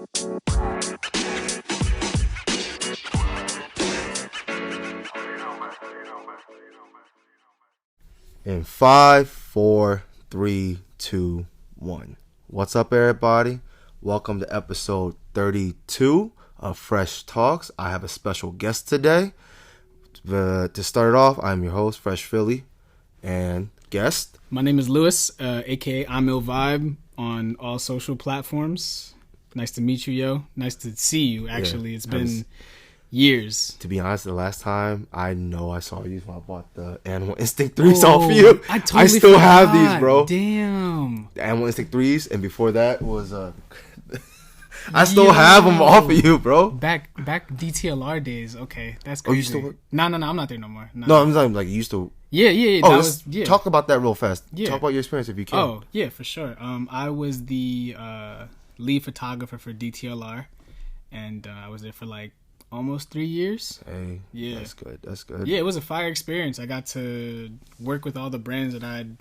In 5, 4, 3, 2, 1. What's up, everybody? Welcome to episode 32 of Fresh Talks. I have a special guest today. To start it off, I'm your host, Fresh Philly, and guest. My name is Lewis, aka imillvibe on all social platforms. Nice to meet you, yo. Nice to see you, actually. It's been years. To be honest, the last time I saw you when I bought the Animal Instinct 3s off you. I still have these, bro. Damn. The Animal Instinct 3s, and before that was I still have them off of you, bro. Back DTLR days. Okay, that's crazy. Oh, you still work? No, I'm not there no more. No, I'm talking like you used to. Yeah. Oh, talk about that real fast. Yeah. Talk about your experience if you can. Oh, yeah, for sure. I was the lead photographer for DTLR, and I was there for like almost 3 years. Hey, yeah, that's good. Yeah, it was a fire experience. I got to work with all the brands that I'd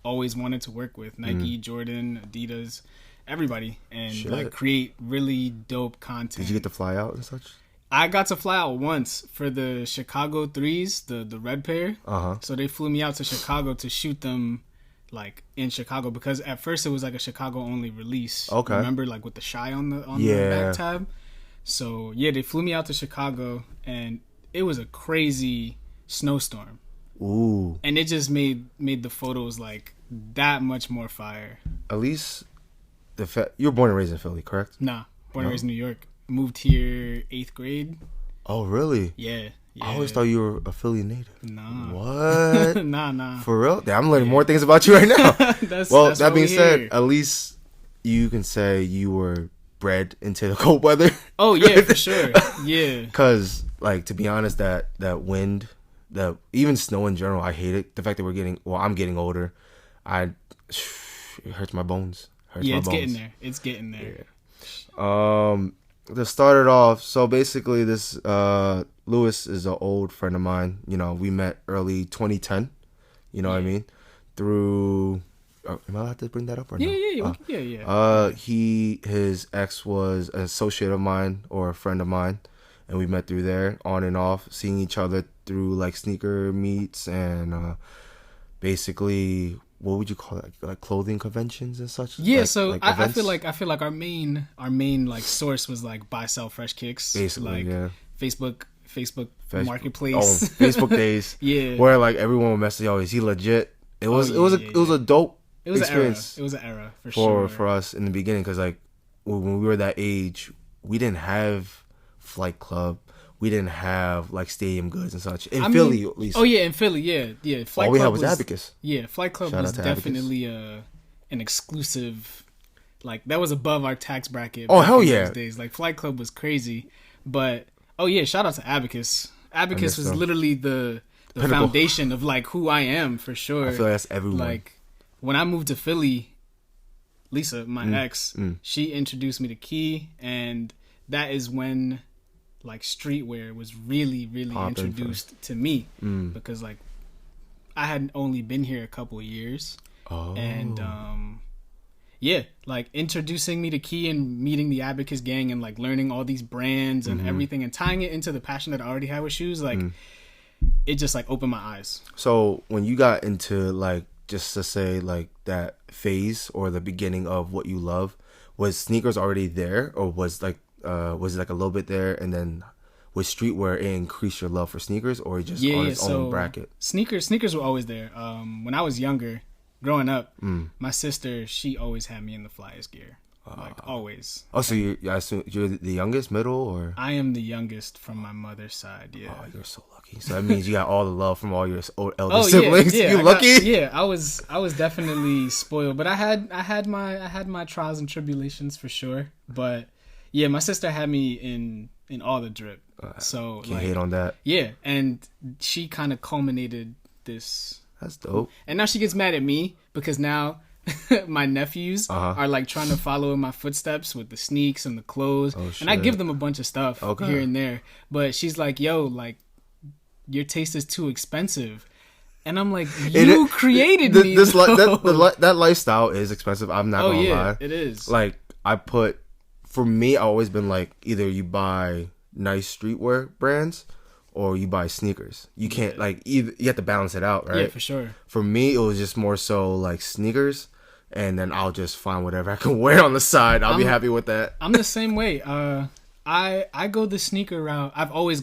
always wanted to work with: Nike, Jordan, Adidas, everybody, and like create really dope content. Did you get to fly out and such? I got to fly out once for the Chicago 3s, the red pair. So they flew me out to Chicago to shoot them like in Chicago, because at first it was like a Chicago only release. Okay. Remember, like with the Shy on the back tab? So yeah, they flew me out to Chicago, and it was a crazy snowstorm. Ooh. And it just made the photos like that much more fire. At least you were born and raised in Philly, correct? Nah, born and raised in New York. Moved here 8th grade. Oh, really? Yeah. I always thought you were a Philly native. Nah. What? Nah. For real? I'm learning more things about you right now. That's that being said, at least you can say you were bred into the cold weather. Oh, yeah, for sure. Yeah. Because, like, to be honest, that wind, even snow in general, I hate it. The fact that I'm getting older, it hurts my bones. It's getting there. Yeah. To start it off, so basically this Lewis is an old friend of mine. You know, we met early 2010. You know what I mean? Through am I allowed to bring that up or no? Yeah. His ex was an associate of mine or a friend of mine, and we met through there, on and off, seeing each other through like sneaker meets and basically, what would you call it? Like clothing conventions and such? Yeah, I feel like our main like source was like buy sell fresh kicks. Basically, like Facebook Marketplace. Facebook days. Yeah. Where like everyone would message, "Oh, is he legit?" It was a dope experience. It was an era for us in the beginning, because like when we were that age, we didn't have Flight Club. We didn't have like Stadium Goods and such in Philly, at least. Oh yeah, in Philly, yeah. All we had was Abacus. Yeah, Flight Club was definitely an exclusive. Like that was above our tax bracket. Oh hell yeah! Those days. Like Flight Club was crazy, but shout out to Abacus. Abacus was literally the foundation of like who I am, for sure. I feel like that's everyone. Like when I moved to Philly, Lisa, my ex, she introduced me to Key, and that is when like streetwear was really introduced to me, because like I had only been here a couple of years, and like introducing me to Key and meeting the Abacus gang and like learning all these brands and everything and tying it into the passion that I already had with shoes, like it just like opened my eyes. So when you got into like, just to say like that phase or the beginning of what you love, was sneakers already there, or was it like a little bit there, and then with streetwear it increased your love for sneakers, or just on its own bracket? Sneakers were always there. When I was younger, growing up, my sister, she always had me in the flyest gear. Like always. Oh, so I assume you're the youngest, middle, or? I am the youngest from my mother's side. Yeah. Oh, you're so lucky. So that means you got all the love from all your elder siblings. Yeah, you lucky. I was definitely spoiled, but I had my trials and tribulations for sure. But yeah, my sister had me in all the drip. So can't hate on that. Yeah, and she kind of culminated this. That's dope. And now she gets mad at me because now my nephews are like trying to follow in my footsteps with the sneaks and the clothes. And I give them a bunch of stuff here and there. But she's like, yo, like, your taste is too expensive. And I'm like, you created me. That lifestyle is expensive. I'm not gonna lie. It is. Like, I put for me, I've always been like, either you buy nice streetwear brands or you buy sneakers. You can't like either. You have to balance it out, right? Yeah, for sure. For me, it was just more so like sneakers, and then I'll just find whatever I can wear on the side. I'll be happy with that. I'm the same way. I go the sneaker route. I've always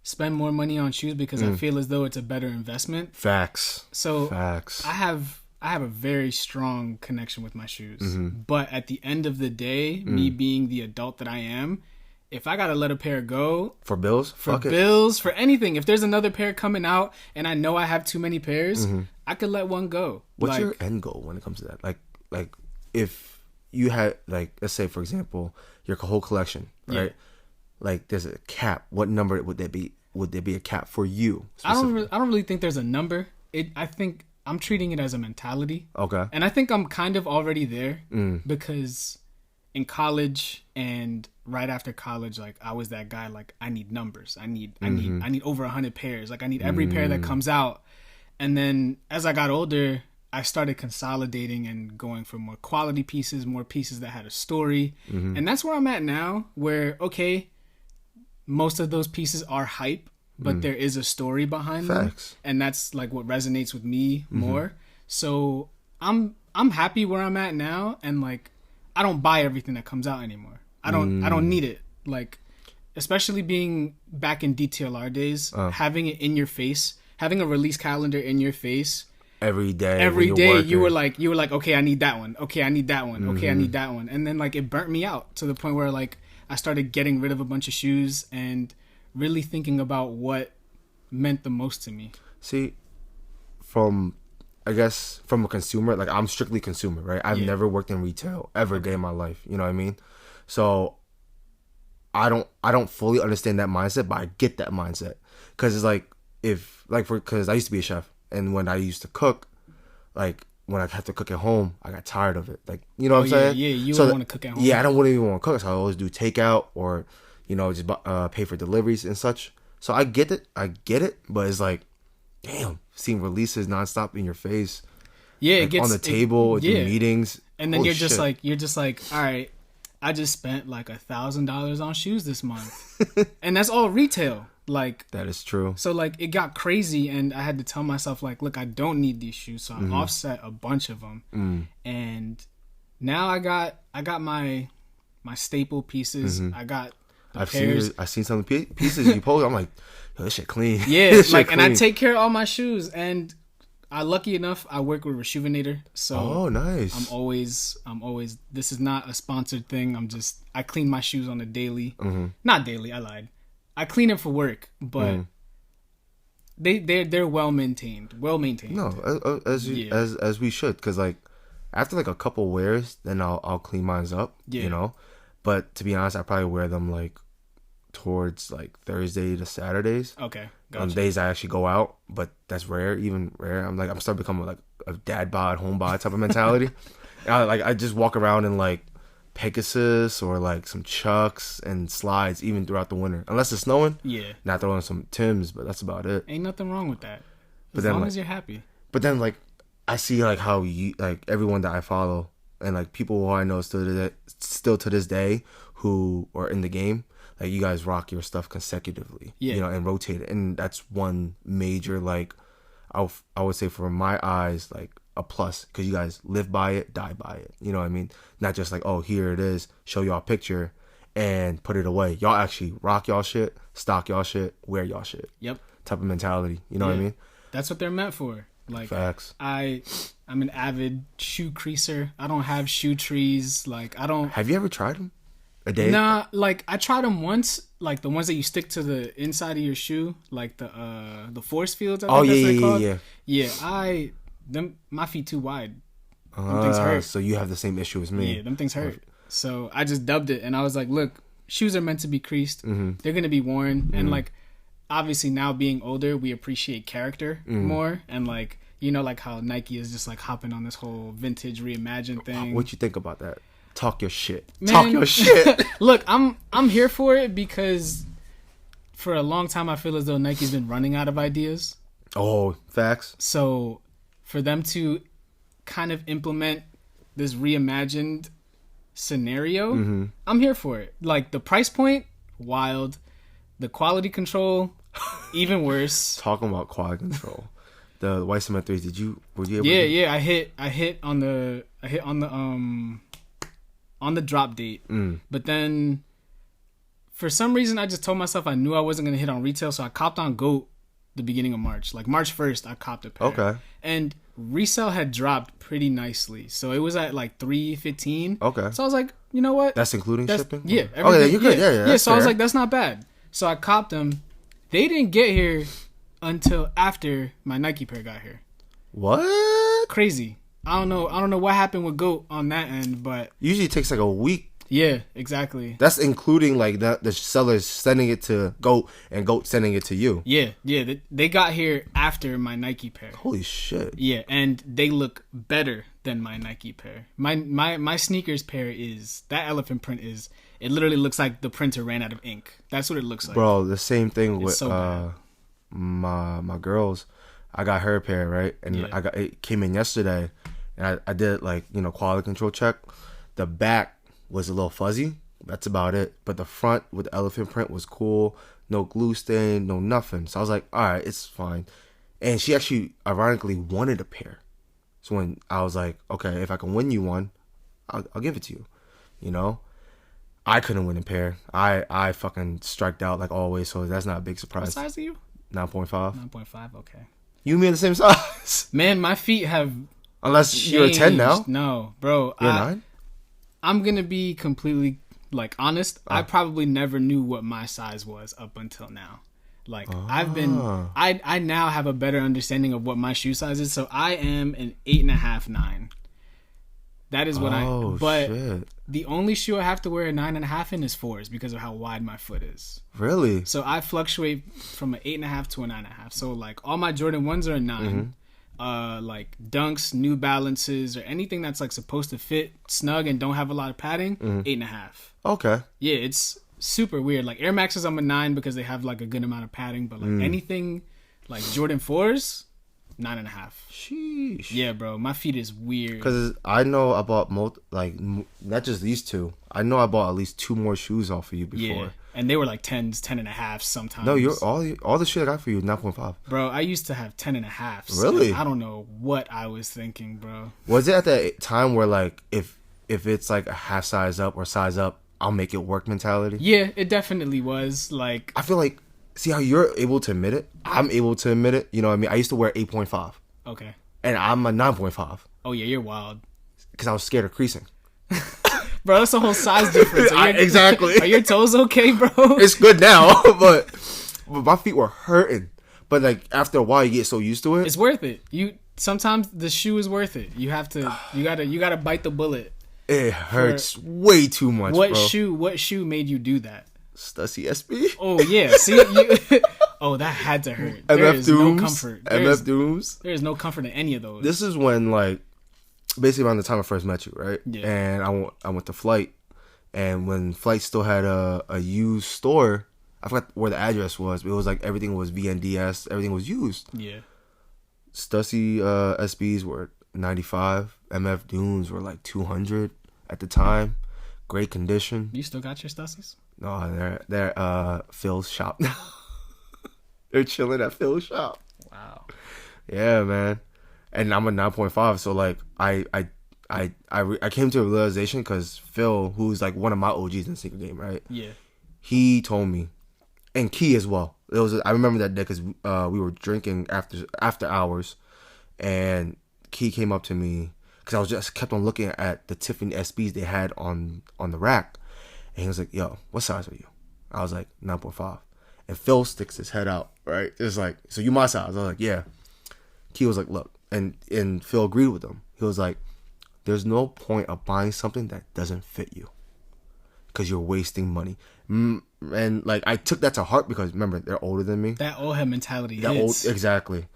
spend more money on shoes because I feel as though it's a better investment. Facts. So Facts. I have a very strong connection with my shoes. But at the end of the day, me being the adult that I am, if I gotta let a pair go for bills, for anything, if there's another pair coming out and I know I have too many pairs, I could let one go. What's your end goal when it comes to that? Like if you had, like, let's say for example, your whole collection, right? Yeah. Like there's a cap. What number would there be? Would there be a cap for you? I don't really think there's a number. I think I'm treating it as a mentality. Okay. And I think I'm kind of already there because in college and right after college, like I was that guy. Like I need numbers. I need over 100 pairs. Like I need every pair that comes out. And then as I got older, I started consolidating and going for more quality pieces, more pieces that had a story. And that's where I'm at now, where, okay, most of those pieces are hype, but there is a story behind Facts. them. And that's like what resonates with me more. So I'm happy where I'm at now. And like, I don't buy everything that comes out anymore. I don't need it. Like, especially being back in DTLR days, having it in your face, having a release calendar in your face. Every day you were like, okay, I need that one. Okay, I need that one. Okay, I need that one. And then like it burnt me out to the point where like I started getting rid of a bunch of shoes and really thinking about what meant the most to me. See, I guess from a consumer, like I'm strictly consumer, right? I've never worked in retail ever a day in my life. You know what I mean? So I don't fully understand that mindset, but I get that mindset because it's like because I used to be a chef. And when I used to cook, like when I had to cook at home, I got tired of it. Like, you know what I'm saying? Yeah, you don't want to cook at home. Yeah, I don't even want to cook. So I always do takeout or, just pay for deliveries and such. So I get it. But it's like, damn, seeing releases nonstop in your face. Yeah, like, it gets on the table, in meetings. And then you're just like, all right, I just spent like $1,000 on shoes this month. And that's all retail. Like, that is true. So like it got crazy and I had to tell myself like, look, I don't need these shoes. So I offset a bunch of them. And now I got my staple pieces. I got the pairs. I've seen some pieces you post. I'm like, yo, this shit clean. Yeah, like, and I take care of all my shoes. And lucky enough, I work with Rejuvenator. So oh, nice. I'm always. This is not a sponsored thing. I clean my shoes on a daily. Not daily. I lied. I clean it for work, but they're well maintained. No, as we should, because like after like a couple wears, then I'll clean mine up. Yeah. But to be honest, I probably wear them like towards like Thursday to Saturdays. Okay. Gotcha. On days I actually go out, but that's rare. Even rare. I'm starting to become like a dad bod, home bod type of mentality. I just walk around in like Pegasus or like some Chucks and slides even throughout the winter, unless it's snowing. Yeah, not throwing some Timbs, but that's about it. Ain't nothing wrong with that, as long as you're happy. But then like I see like how you, like everyone that I follow and like people who I know still to this day who are in the game, like you guys rock your stuff consecutively, and rotate it, and that's one major like I would say from my eyes like a plus, because you guys live by it, die by it. You know what I mean? Not just like, oh, here it is, show y'all a picture and put it away. Y'all actually rock y'all shit, stock y'all shit, wear y'all shit. Yep. Type of mentality. You know what I mean? That's what they're meant for. Like, facts. I'm an avid shoe creaser. I don't have shoe trees. Like, I don't. Have you ever tried them? A day? Nah, like I tried them once. Like the ones that you stick to the inside of your shoe, like the force fields. I think that's what they're called. Yeah. My feet too wide. Them things hurt. So you have the same issue as me. Yeah, them things hurt. So I just dubbed it, and I was like, look, shoes are meant to be creased. They're gonna be worn, and like obviously now being older, we appreciate character more, and like like how Nike is just like hopping on this whole vintage reimagine thing. What you think about that? Talk your shit. Man, talk your shit. Look, I'm here for it because for a long time I feel as though Nike's been running out of ideas. Oh, facts. So for them to kind of implement this reimagined scenario, I'm here for it. Like, the price point, wild. The quality control, even worse. Talking about quality control, the white cement 3s. Were you able? Yeah. I hit on the drop date, but then for some reason I just told myself I knew I wasn't gonna hit on retail, so I copped on GOAT the beginning of March. Like March 1st, I copped a pair. Okay. And resale had dropped pretty nicely, so it was at like $315. Okay. So I was like, you know what? That's including shipping. Yeah. Oh yeah, you could. Yeah. So I was like, that's not bad. So I copped them. They didn't get here until after my Nike pair got here. What? Crazy. I don't know what happened with GOAT on that end, but usually it takes like a week. Yeah, exactly. That's including like the sellers sending it to GOAT and GOAT sending it to you. Yeah. They got here after my Nike pair. Holy shit. Yeah, and they look better than my Nike pair. My sneakers pair is that elephant print is. It literally looks like the printer ran out of ink. That's what it looks like. Bro, the same thing with so my girls. I got her pair, right? And it came in yesterday, and I did like, quality control check. The back was a little fuzzy. That's about it. But the front with the elephant print was cool. No glue stain, no nothing. So I was like, all right, it's fine. And she actually, ironically, wanted a pair. So when I was like, okay, if I can win you one, I'll give it to you. I couldn't win a pair. I fucking striked out like always, so that's not a big surprise. What size are you? 9.5. 9.5, okay. You and me are the same size. Man, my feet have Unless changed. you're a 10 now. No, bro. You're a 9? I'm going to be completely, honest. I probably never knew what my size was up until now. I now have a better understanding of what my shoe size is, so I am an 8.5, 9. That is what shit. The only shoe I have to wear a 9.5 in is 4s because of how wide my foot is. Really? So I fluctuate from an 8.5 to a 9.5. So like all my Jordan 1s are a 9. Like Dunks, New Balances, or anything that's like supposed to fit snug and don't have a lot of padding, 8.5. Okay. Yeah, it's super weird. Like Air Maxes, I'm a 9 because they have like a good amount of padding. But like anything like Jordan 4s, 9.5. Sheesh. Yeah, bro, my feet is weird. Because I know I bought not just these two. I know I bought at least 2 more shoes off of you before. Yeah, and they were like 10s, 10.5 sometimes. No, all the shit I got for you is 9.5. Bro, I used to have 10.5. Really? I don't know what I was thinking, bro. Was it at that time where like if it's like a half size up or size up, I'll make it work mentality? Yeah, it definitely was. Like, I feel like, see how you're able to admit it? I'm able to admit it. You know what I mean? I used to wear 8.5. Okay. And I'm a 9.5. Oh, yeah, you're wild. Because I was scared of creasing. Bro, that's a whole size difference. Exactly. Are your toes okay, bro? It's good now, but my feet were hurting. But like after a while, you get so used to it. It's worth it. Sometimes the shoe is worth it. You gotta bite the bullet. It hurts way too much. What bro. shoe made you do that? Stussy SB. Oh yeah. See, oh, that had to hurt. There MF is Dooms. no comfort. MF Dooms. There is no comfort in any of those. This is when like basically around the time I first met you, right? Yeah. And I went to Flight, and when Flight still had a used store, I forgot where the address was, but it was like everything was VNDS, everything was used. Yeah. Stussy SBs were 95. MF Dooms were like 200 at the time. Great condition. You still got your Stussies? No, they're Phil's shop now. They're chilling at Phil's shop. Wow. Yeah, man. And I'm a 9.5, so like I came to a realization because Phil, who's like one of my OGs in the sneaker game, right? Yeah. He told me, and Key as well. I remember that day because we were drinking after hours, and Key came up to me because I was just kept on looking at the Tiffany SBs they had on the rack, and he was like, "Yo, what size are you?" I was like 9.5, and Phil sticks his head out, right? It's like, "So you my size?" I was like, "Yeah." Key was like, "Look," and Phil agreed with him. He was like, "There's no point of buying something that doesn't fit you, because you're wasting money." And like I took that to heart because remember they're older than me. That old head mentality hits. Exactly.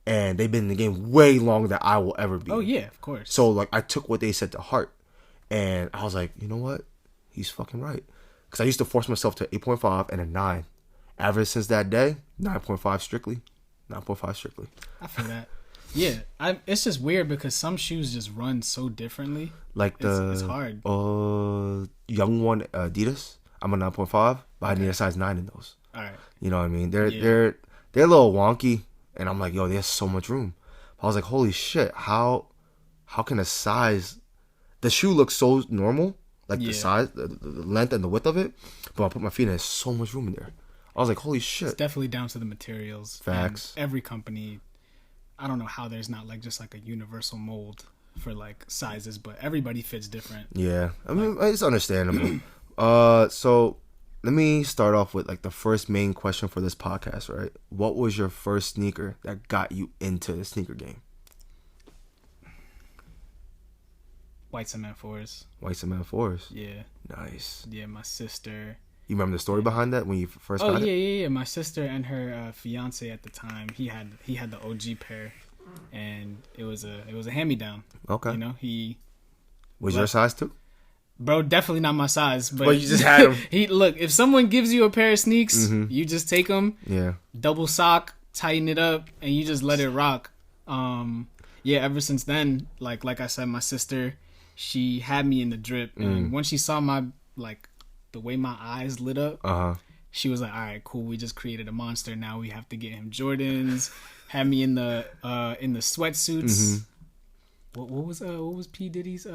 And they've been in the game way longer than I will ever be. Oh yeah, of course. So like I took what they said to heart, and I was like, you know what, he's fucking right. Because I used to force myself to 8.5 and a 9. Ever since that day, 9.5 strictly. 9.5 strictly. I feel that. Yeah, it's just weird because some shoes just run so differently. Like it's hard. Young one Adidas. I'm a 9.5, but I need a size 9 in those. All right. You know what I mean? They're a little wonky, and I'm like, yo, there's so much room. I was like, holy shit, how can a size? The shoe looks so normal, like the size, the length, and the width of it, but when I put my feet in, there's so much room in there. I was like, holy shit. It's definitely down to the materials. Facts. And every company, I don't know how there's not like just like a universal mold for like sizes, but everybody fits different. Yeah, I mean, it's understandable. So let me start off with like the first main question for this podcast, right? What was your first sneaker that got you into the sneaker game? White Cement 4s. White Cement 4s? Yeah. Nice. Yeah, my sister. You remember the story behind that when you first got it? Yeah. My sister and her fiance at the time, he had the OG pair, and it was a hand me down. Okay. You know, he was your size too? Bro, definitely not my size, but you just had him. Look, if someone gives you a pair of sneaks, you just take them. Yeah. Double sock, tighten it up, and you just let it rock. Yeah. Ever since then, like I said, my sister, she had me in the drip, and once she saw my the way my eyes lit up, she was like, all right, cool, we just created a monster, now we have to get him Jordans. Had me in the sweatsuits. What was P Diddy's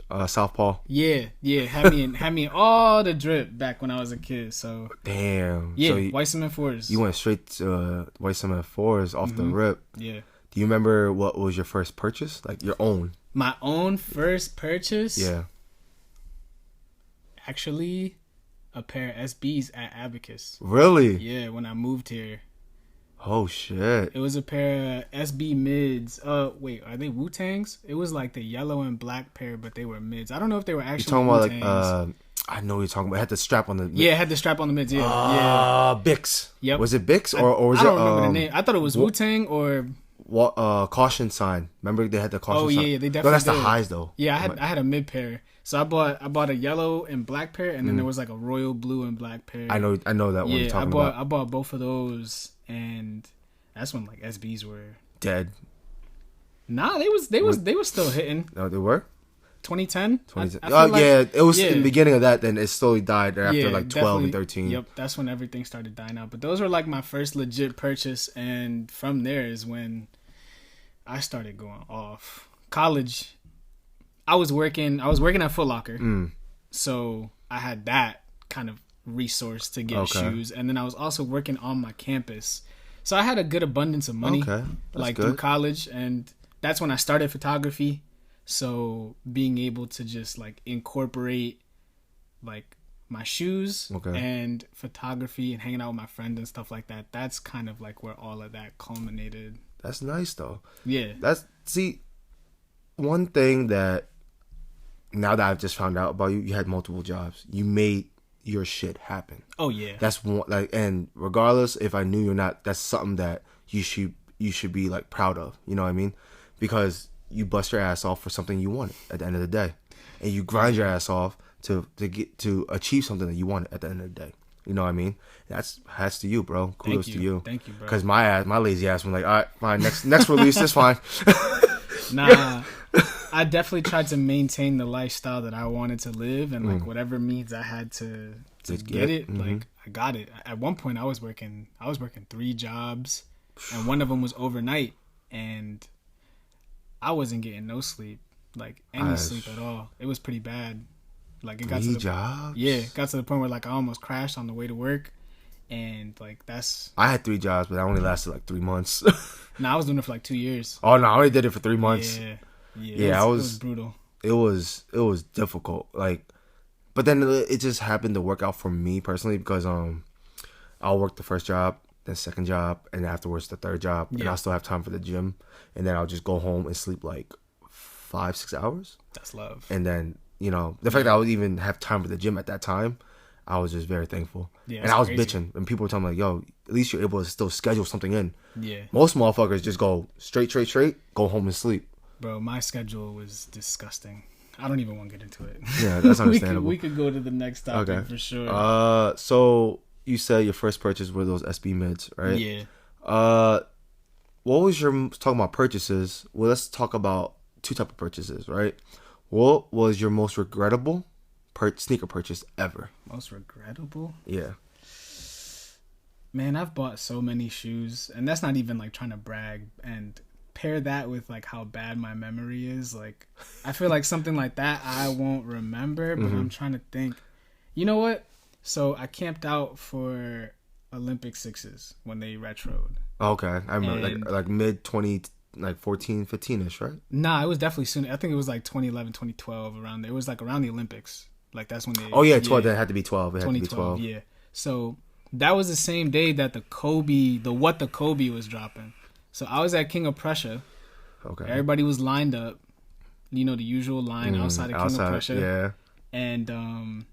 Southpaw? Yeah, had me in all the drip back when I was a kid. So damn. Yeah, so White Cement 4s. You went straight to White Cement 4s off the rip. Yeah. Do you remember what was your first purchase? Like your own? My own first purchase? Yeah. Actually, a pair of SBs at Abacus. Really? Yeah, when I moved here. Oh shit! It was a pair of SB mids. Wait, are they Wu-Tangs? It was like the yellow and black pair, but they were mids. I don't know if they were actually Wu-Tangs. About like I know what you're talking about. It had the strap on the Yeah, it had the strap on the mids. Yeah. Bix. Yep. Was it Bix or was it? I don't remember the name. I thought it was Wu-Tang or caution sign. Remember they had the caution sign? Oh yeah, they definitely No, that's did. the highs though. Yeah, I had a mid pair. So I bought a yellow and black pair, and then there was like a royal blue and black pair. I know that one you're talking about. I bought both of those, and that's when like SBs were dead. Nah, they were still hitting. No, they were. 2010. Yeah, it was in the beginning of that. Then it slowly died after like 12 and 13. Yep, that's when everything started dying out. But those were like my first legit purchase, and from there is when I started going off. College, I was working at Foot Locker, so I had that kind of resource to get shoes, and then I was also working on my campus, so I had a good abundance of money, through college, and that's when I started photography. So being able to just like incorporate like my shoes and photography and hanging out with my friends and stuff like that, that's kind of like where all of that culminated. That's nice though. Yeah. One thing that now that I've just found out about you, you had multiple jobs. You made your shit happen. Oh yeah. That's one and regardless if I knew you're not, that's something that you should be like proud of. You know what I mean? Because you bust your ass off for something you wanted at the end of the day, and you grind your ass off to get to achieve something that you wanted at the end of the day. You know what I mean? That's hats to you, bro. Kudos to you. Thank you, bro. Because my lazy ass was like, all right, fine, next release, it's fine. Nah, I definitely tried to maintain the lifestyle that I wanted to live, and like whatever means I had to get it, like I got it. At one point, I was working 3 jobs, and one of them was overnight, and I wasn't getting no sleep, like any sleep at all. It was pretty bad. Like it got to the jobs. Yeah, it got to the point where like I almost crashed on the way to work, and like that's. I had 3 jobs, but I only lasted like 3 months. Nah, I was doing it for like 2 years. Oh no, I only did it for 3 months. Yeah. It was brutal. It was difficult. Like, but then it just happened to work out for me personally because I'll work the first job, then second job, and afterwards the third job, and I'll still have time for the gym, and then I'll just go home and sleep like 5-6 hours. That's love. And then the fact that I would even have time for the gym at that time, I was just very thankful. Yeah, and I was bitching, and people were telling me like, "Yo, at least you're able to still schedule something in." Yeah. Most motherfuckers just go straight, go home and sleep. Bro, my schedule was disgusting. I don't even want to get into it. Yeah, that's understandable. we could go to the next topic for sure. So you said your first purchase were those SB mids, right? Yeah. what was your talking about purchases? Well, let's talk about two type of purchases, right? What was your most regrettable sneaker purchase ever? Most regrettable? Yeah. Man, I've bought so many shoes, and that's not even like trying to brag. And pair that with like how bad my memory is, like I feel like something like that I won't remember. But I'm trying to think. You know what? So I camped out for Olympic sixes when they retroed. Okay, I remember like mid 20, like 14, 15ish, right? Nah, it was definitely soon. I think it was like 2011, 2012, around there. It was like around the Olympics. Like that's when they. Oh yeah, 12. That had to be 12. It had to be 12. Yeah. So that was the same day that the Kobe was dropping. So I was at King of Prussia. Okay. Everybody was lined up. You know, the usual line outside of King of Prussia. Yeah. And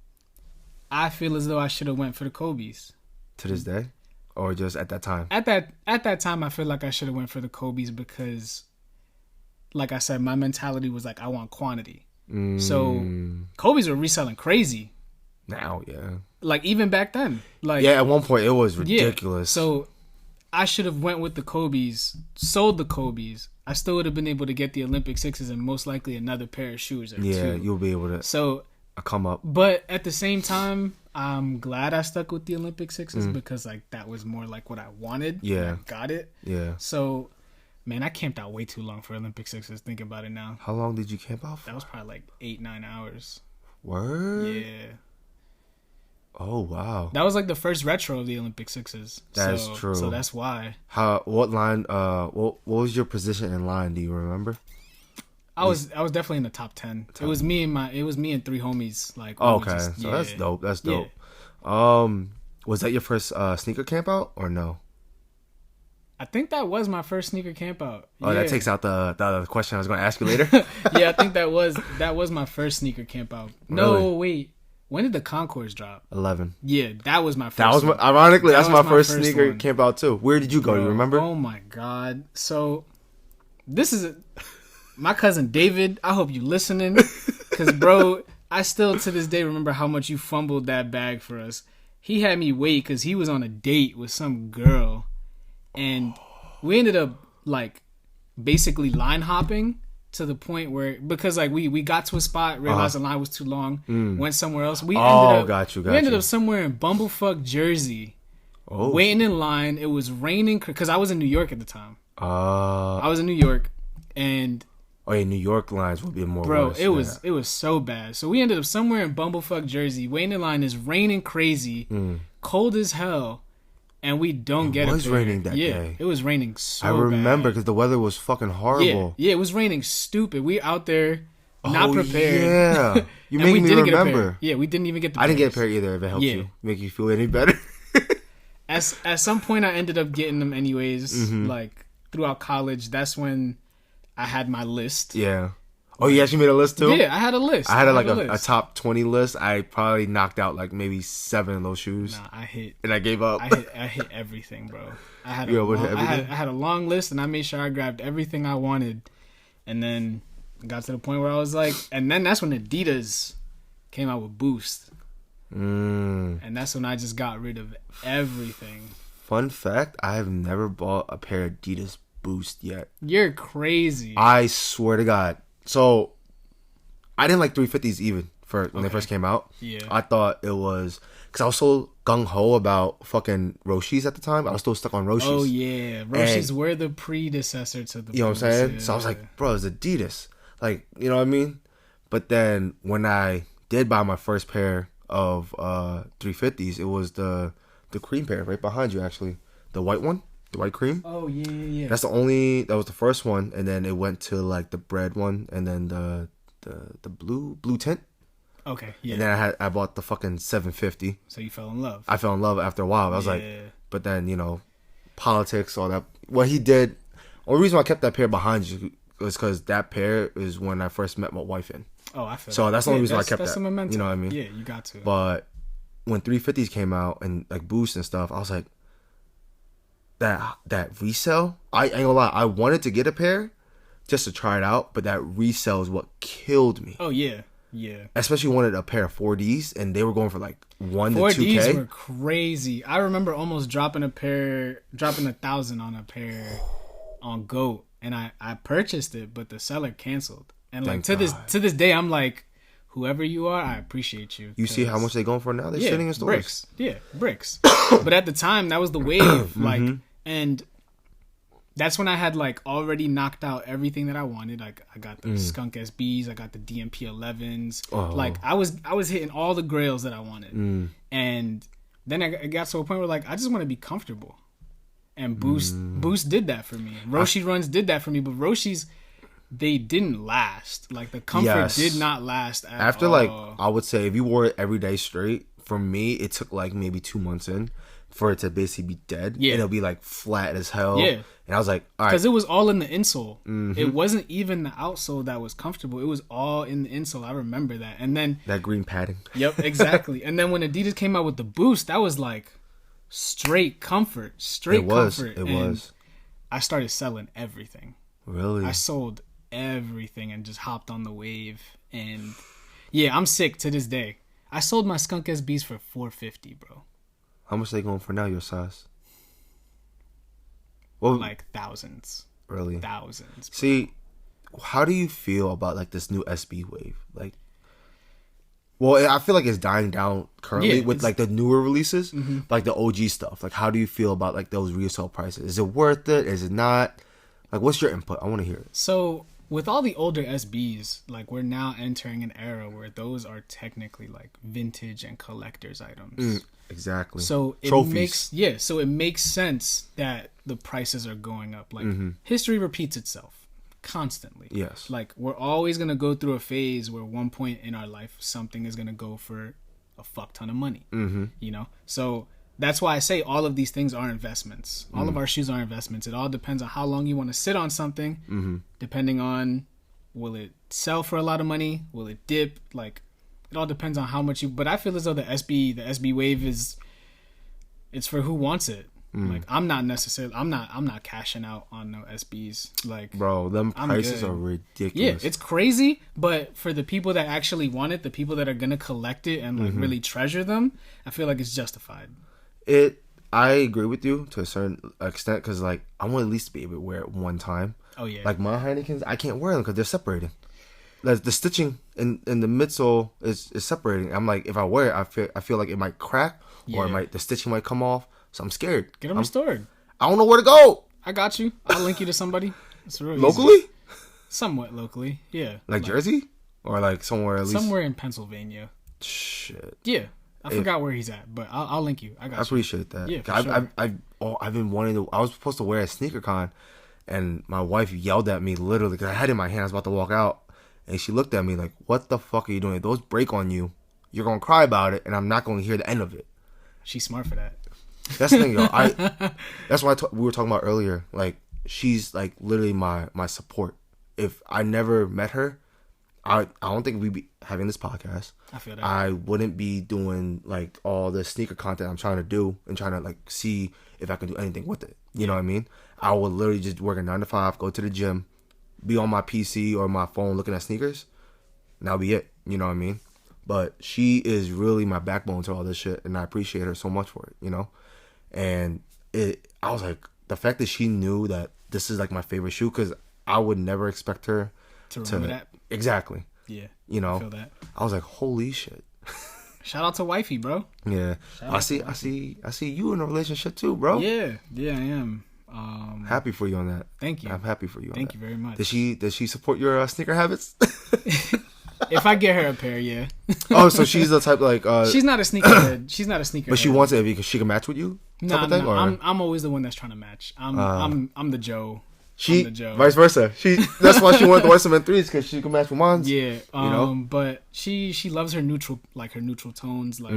I feel as though I should have went for the Kobe's. To this day? Or just at that time? At that time, I feel like I should have went for the Kobe's because, like I said, my mentality was like, I want quantity. So Kobe's were reselling crazy. Now, yeah. Like even back then. Like yeah, at one point it was ridiculous. Yeah. So I should have went with the Kobe's, sold the Kobe's. I still would have been able to get the Olympic sixes and most likely another pair of shoes or two. Yeah, you'll be able to. So come up. But at the same time, I'm glad I stuck with the Olympic sixes because like that was more like what I wanted. Yeah, I got it. Yeah. So, man, I camped out way too long for Olympic sixes. Thinking about it now. How long did you camp out for? That was probably like 8-9 hours. Word. Yeah. Oh wow. That was like the first retro of the Olympic sixes. That's true. So that's why. What line? What was your position in line? Do you remember? I was definitely in the top 10. It was me and three homies. Like, okay, so that's dope. That's dope. Yeah. Was that your first sneaker camp out or no? I think that was my first sneaker camp out. Oh, that takes out the other question I was going to ask you later. Yeah, I think that was my first sneaker camp out. No, really? Wait. When did the Concourse drop? 11. Yeah, that was my first. That was ironically that's my first sneaker camp out too. Where did you go? Do you remember? Oh my god! So this is my cousin David. I hope you listening, because bro, I still to this day remember how much you fumbled that bag for us. He had me wait because he was on a date with some girl, and we ended up like basically line hopping. To the point where, because like we got to a spot, realized the line was too long, went somewhere else. We ended up somewhere in bumblefuck Jersey, waiting in line. It was raining because I was in New York at the time. I was in New York, and New York lines would be more. Bro, worse. It was so bad. So we ended up somewhere in bumblefuck Jersey, waiting in line. It's raining crazy, cold as hell. And we don't get it. It was raining that day. It was raining so I remember because the weather was fucking horrible. Yeah, it was raining stupid. We out there not prepared. Yeah. You make me remember. Yeah, we didn't even get the I didn't get a pair either if it helps you. Make you feel any better. At some point, I ended up getting them anyways. Like throughout college, that's when I had my list. Yeah. Oh, you actually made a list too? Yeah, I had a list. I had a top 20 list. I probably knocked out like maybe 7 of those shoes. Nah, I hit. And I gave up. I hit everything, bro. I had a long list, and I made sure I grabbed everything I wanted. And then got to the point where I was like, and then that's when Adidas came out with Boost. And that's when I just got rid of everything. Fun fact, I have never bought a pair of Adidas Boost yet. You're crazy. I swear to God. So, I didn't like 350s even when they first came out. Yeah. I thought it was... Because I was so gung-ho about fucking Roshis at the time. I was still stuck on Roshis. Oh, yeah. Roshis were the predecessor to the... You know what I'm saying? Yeah. So I was like, bro, it's Adidas. Like, you know what I mean? But then when I did buy my first pair of 350s, it was the cream pair right behind you, actually. The white one. The white cream. Oh, yeah. That was the first one. And then it went to like the bread one. And then the blue tint. Okay, yeah. And then I bought the fucking 750. So you fell in love. I fell in love after a while. I was like, but then, you know, politics, all that. What he did, only reason why I kept that pair behind you was because that pair is when I first met my wife in. Oh, I feel so that's the only reason why I kept that's that. A memento. You know what I mean? Yeah, you got to. But when 350s came out and like Boost and stuff, I was like, that resale, I ain't gonna lie, I wanted to get a pair just to try it out, but that resale is what killed me. Oh, yeah. Yeah. Especially wanted a pair of 4Ds, and they were going for like 1 to 2K. 4Ds were crazy. I remember almost dropping $1,000 on a pair on GOAT, and I purchased it, but the seller canceled. And like Thank to this day, I'm like, whoever you are, I appreciate you. You see how much they're going for now? They're sitting in stores. Bricks. Yeah, bricks. But at the time, that was the wave. Like, and that's when I had like already knocked out everything that I wanted. Like, I got the Skunk SBs, I got the DMP 11s. Oh. Like, I was hitting all the grails that I wanted. And then it got to a point where like I just want to be comfortable. And Boost did that for me. Roshi runs did that for me, but Roshi's, they didn't last. Like, the comfort did not last at After all. Like, I would say if you wore it every day straight, for me it took like maybe 2 months in for it to basically be dead. Yeah, it'll be like flat as hell. Yeah, and I was like, all right, because it was all in the insole. It wasn't even the outsole that was comfortable. It was all in the insole. I remember that. And then that green padding. Yep, exactly. And then when Adidas came out with the Boost, that was like straight comfort. It was. I started selling everything. Really? I sold everything and just hopped on the wave. And yeah, I'm sick to this day. I sold my Skunk SBs for $450, bro. How much are they going for now, your size? Well, like thousands. Really? Thousands. Bro. See, how do you feel about like this new SB wave? Like, well, I feel like it's dying down currently with like the newer releases, like the OG stuff. Like, how do you feel about like those resale prices? Is it worth it? Is it not? Like, what's your input? I want to hear it. So, with all the older SBs, like, we're now entering an era where those are technically like vintage and collector's items. Exactly. So it makes sense that the prices are going up. Like, history repeats itself constantly. Yes. Like, we're always going to go through a phase where one point in our life something is going to go for a fuck ton of money. You know? So that's why I say all of these things are investments. All of our shoes are investments. It all depends on how long you want to sit on something. Depending on, will it sell for a lot of money? Will it dip? Like, it all depends on how much you. But I feel as though the SB wave it's for who wants it. Like, I'm not cashing out on no SBs. Like, bro, them prices are ridiculous. Yeah, it's crazy. But for the people that actually want it, the people that are gonna collect it and like really treasure them, I feel like it's justified. I agree with you to a certain extent because like I want at least be able to wear it one time. Oh yeah. Like my Heinekens, I can't wear them because they're separating. The stitching in the midsole is separating. I'm like, if I wear it, I feel like it might crack or the stitching might come off. So I'm scared. Get them restored. I don't know where to go. I got you. I'll link you to somebody. It's real locally? Easy. Somewhat locally, yeah. Like Jersey? Or like somewhere at least? Somewhere in Pennsylvania. Shit. Yeah. I forgot where he's at, but I'll link you. I appreciate that. Yeah, I've been wanting to. I was supposed to wear a sneaker con, and my wife yelled at me literally because I had it in my hand. I was about to walk out, and she looked at me like, "What the fuck are you doing? If those break on you, you're gonna cry about it, and I'm not gonna hear the end of it." She's smart for that. That's the thing, yo. That's what we were talking about earlier. Like, she's like literally my support. If I never met her, I don't think we'd be having this podcast. I feel that. I wouldn't be doing like all the sneaker content I'm trying to do and trying to like see if I can do anything with it. You know what I mean? I would literally just work a 9 to 5, go to the gym, be on my PC or my phone looking at sneakers, and that'll be it. You know what I mean? But she is really my backbone to all this shit, and I appreciate her so much for it. You know, and I was like, the fact that she knew that this is like my favorite shoe, because I would never expect her to remember that. Exactly. Yeah. You know, I feel that. I was like, holy shit. Shout out to wifey, bro. Yeah. I see you in a relationship too, bro. Yeah, I am. Happy for you on that. Thank you. I'm happy for you on that. Thank you very much. Does she support your sneaker habits? If I get her a pair, yeah. Oh, so she's the type like she's not a sneakerhead. She's not a sneakerhead. But she wants it because she can match with you? No, I'm always the one that's trying to match. I'm the Joe. She vice versa. That's why she wanted to wear some M3s, because she can match with mine. Yeah, you know? But she loves her neutral tones. Like,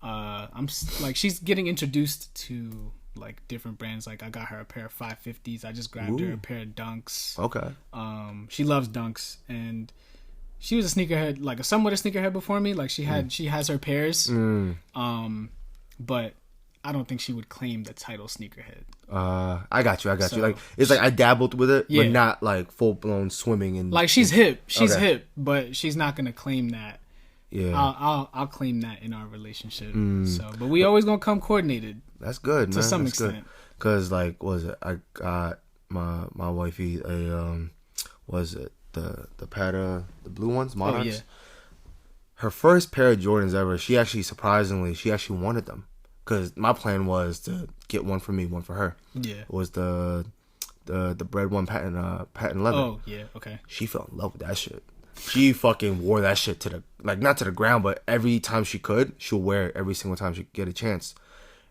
I'm like, she's getting introduced to like different brands. Like, I got her a pair of 550s. I just grabbed her a pair of Dunks. Okay. She loves Dunks, and she was a sneakerhead, like somewhat a sneakerhead before me. Like, she has her pairs. But I don't think she would claim the title sneakerhead. I got you. Like, it's like I dabbled with it, but not like full blown swimming and like she's hip. She's hip, but she's not gonna claim that. Yeah, I'll claim that in our relationship. So, but we always gonna come coordinated. That's good, man. To some extent. Because like, what was it? I got my wifey a was it the blue ones, Monarchs. Oh, yeah. Her first pair of Jordans ever. She actually wanted them because my plan was to get one for me, one for her. Yeah. It was the bread one patent leather. Oh yeah, okay. She fell in love with that shit. She fucking wore that shit to the not to the ground, but every time she could, she'll wear it every single time she get a chance.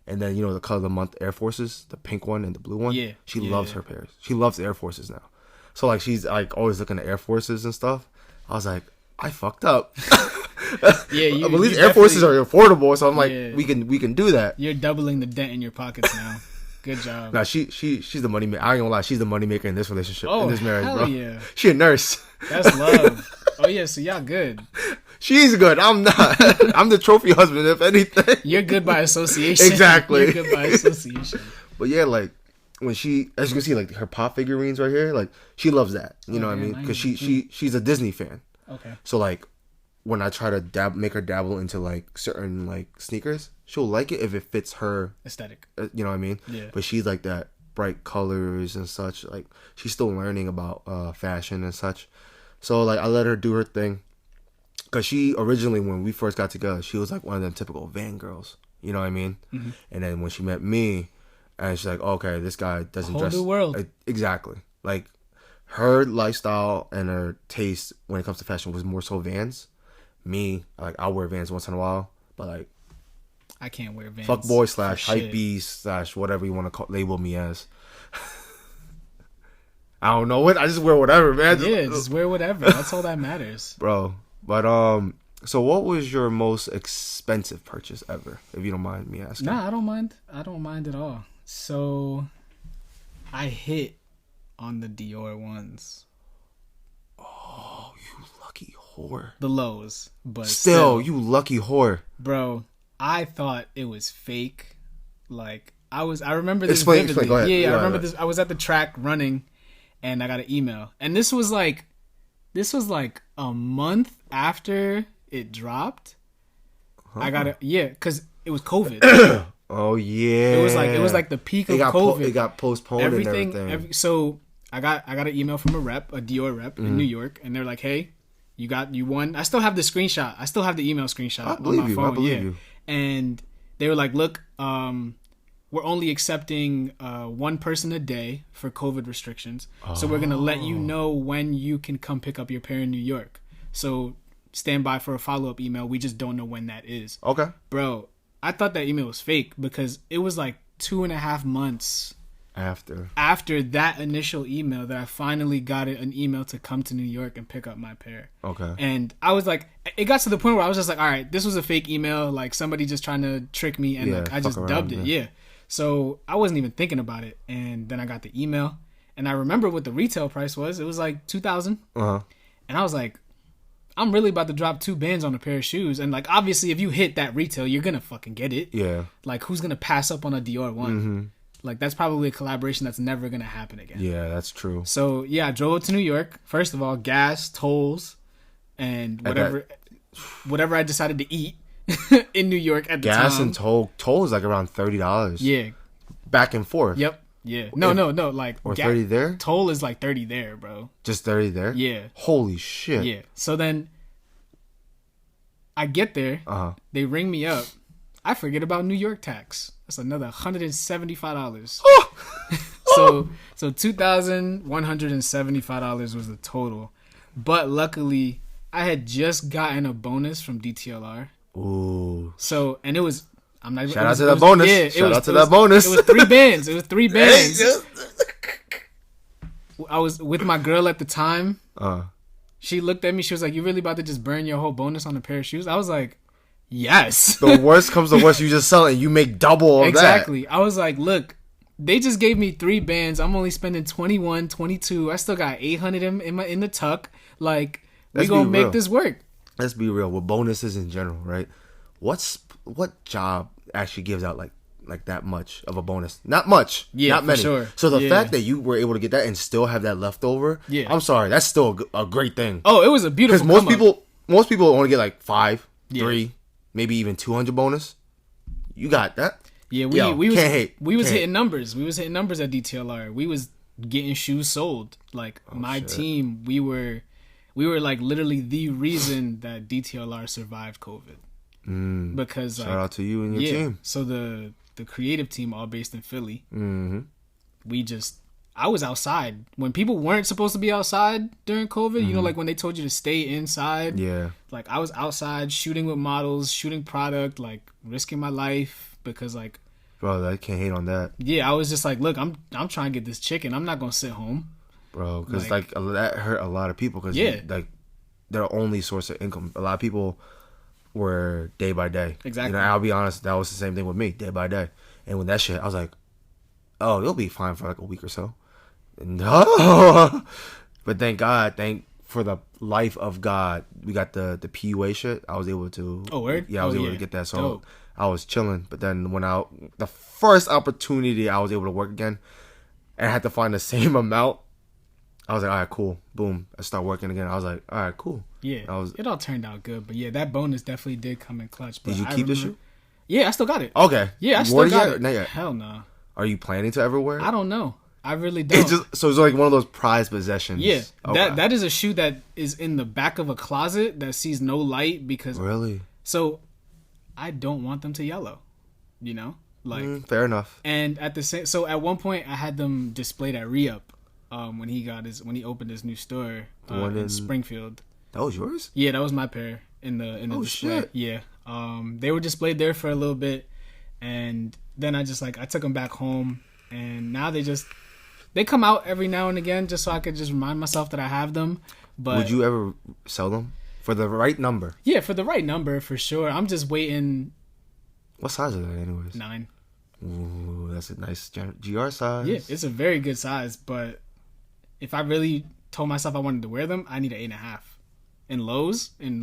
And then the color of the month Air Forces, the pink one and the blue one. Yeah. She loves her pairs. She loves Air Forces now. So like she's like always looking at Air Forces and stuff. I was like, I fucked up. Yeah, but at least Air Forces are affordable, so I'm like, we can do that. You're doubling the dent in your pockets now. Good job. Nah, she's the money maker. I ain't gonna lie, she's the money maker in this relationship, in this marriage, bro. Yeah. She a nurse. That's love. Oh yeah, so y'all good. She's good. I'm not. I'm the trophy husband, if anything. You're good by association. Exactly. You're good by association. But yeah, like when she, as you can see, like her pop figurines right here, like she loves that. You know what I mean? Because she's a Disney fan. Okay. So like when I try to make her dabble into like certain like sneakers, she'll like it if it fits her aesthetic. You know what I mean? Yeah. But she's like that bright colors and such. Like she's still learning about fashion and such. So like I let her do her thing. Cause she originally, when we first got together, she was like one of them typical van girls. You know what I mean? Mm-hmm. And then when she met me, and she's like, okay, this guy doesn't dress. Whole new world. Exactly. Like her lifestyle and her taste when it comes to fashion was more so Vans. Me, like I'll wear Vans once in a while, but like I can't wear Vans. Fuck boy / hype beast / whatever you want to label me as. I don't know what. I just wear whatever, man. Yeah, just wear whatever. That's all that matters, bro. But so what was your most expensive purchase ever, if you don't mind me asking? Nah, I don't mind. I don't mind at all. So I hit on the Dior ones. Oh, you lucky whore. The lows, but still, you lucky whore. Bro, I thought it was fake. Like I remember this explain, vividly. Go ahead. Yeah, I remember this. I was at the track running and I got an email. And this was like a month after it dropped. Huh. I got it. Yeah, because it was COVID. Oh yeah. It was like the peak of COVID. It got postponed and everything. So I got an email from a Dior rep in New York, and they're like, "Hey, you won." I still have the screenshot. I still have the email screenshot on my phone. I believe you. And they were like, "Look, we're only accepting one person a day for COVID restrictions. So we're going to let you know when you can come pick up your pair in New York. So stand by for a follow-up email. We just don't know when that is." Okay. Bro, I thought that email was fake because it was like 2.5 months after that initial email that I finally got an email to come to New York and pick up my pair. Okay. And I was like, it got to the point where I was just like, all right, this was a fake email. Like somebody just trying to trick me. And like, I just dubbed it. Yeah. So I wasn't even thinking about it. And then I got the email. And I remember what the retail price was. It was like $2,000. Uh-huh. And I was like, I'm really about to drop $2,000 on a pair of shoes. And like, obviously, if you hit that retail, you're going to fucking get it. Yeah. Like, who's going to pass up on a Dior one? Mm-hmm. Like, that's probably a collaboration that's never going to happen again. Yeah, that's true. So, yeah, I drove to New York. First of all, gas, tolls, and whatever I decided to eat in New York at the time. Gas and toll is like around $30. Yeah. Back and forth. Yep. Yeah. No. Like, or 30 there? Toll is like 30 there, bro. Just 30 there? Yeah. Holy shit. Yeah. So then I get there. Uh-huh. They ring me up. I forget about New York tax. That's another $175. So $2,175 was the total. But luckily, I had just gotten a bonus from DTLR. Ooh. So, and it was... Shout out to that bonus. Yeah, Shout out to that bonus. It was $3,000. It was $3,000. I was with my girl at the time. She looked at me. She was like, "You really about to just burn your whole bonus on a pair of shoes?" I was like, "Yes." The worst comes to worst, you just sell it and you make double of exactly. I was like, "Look, they just gave me $3,000. I'm only spending 21, 22. I still got 800 in the tuck. Like, we gonna make this work." Let's be real. With bonuses in general, right? What job actually gives out like that much of a bonus? Not much. Yeah, not many. For sure. So the fact that you were able to get that and still have that leftover, I'm sorry, that's still a great thing. Oh, it was a beautiful. Because most people only get like 5, 3, maybe even 200 bonus. You got that. Yeah, we was hitting numbers. We was hitting numbers at DTLR. We was getting shoes sold. Like my team, we were like literally the reason that DTLR survived COVID. Because shout out to you and your team. So the creative team, all based in Philly, I was outside when people weren't supposed to be outside during COVID. You know, like when they told you to stay inside. Yeah. Like I was outside shooting with models, shooting product, like risking my life because like. Bro, I can't hate on that. Yeah, I was just like, look, I'm trying to get this chicken. I'm not gonna sit home. Bro, because like that hurt a lot of people because like their only source of income. A lot of people were day by day. Exactly. You know, I'll be honest, that was the same thing with me, day by day. And when that shit, I was like, oh, it'll be fine for like a week or so. No. But thank God, for the life of God, we got the PUA shit. I was able to. Oh, word? Yeah, I was able to get that. So dope. I was chilling. But then when the first opportunity I was able to work again, and I had to find the same amount, I was like, all right, cool. Boom. I start working again. I was like, all right, cool. Yeah. It all turned out good. But yeah, that bonus definitely did come in clutch. But did you keep the shoe? Yeah, I still got it. Okay. Yeah, I still got it. Not yet. Hell no. Are you planning to ever wear it? I don't know. I really don't. So it's like one of those prized possessions. Yeah. Okay. That is a shoe that is in the back of a closet that sees no light because... Really? So I don't want them to yellow. You know? Like fair enough. And at the same... So at one point I had them displayed at Re-Up when he opened his new store in Springfield. That was yours? Yeah, that was my pair in the display. Shit. Yeah. They were displayed there for a little bit and then I took them back home and now they come out every now and again just so I could just remind myself that I have them. But would you ever sell them for the right number? Yeah, for the right number for sure. I'm just waiting. What size are they anyways? 9. Ooh, that's a nice GR size. Yeah, it's a very good size. But if I really told myself I wanted to wear them, I need an 8.5. In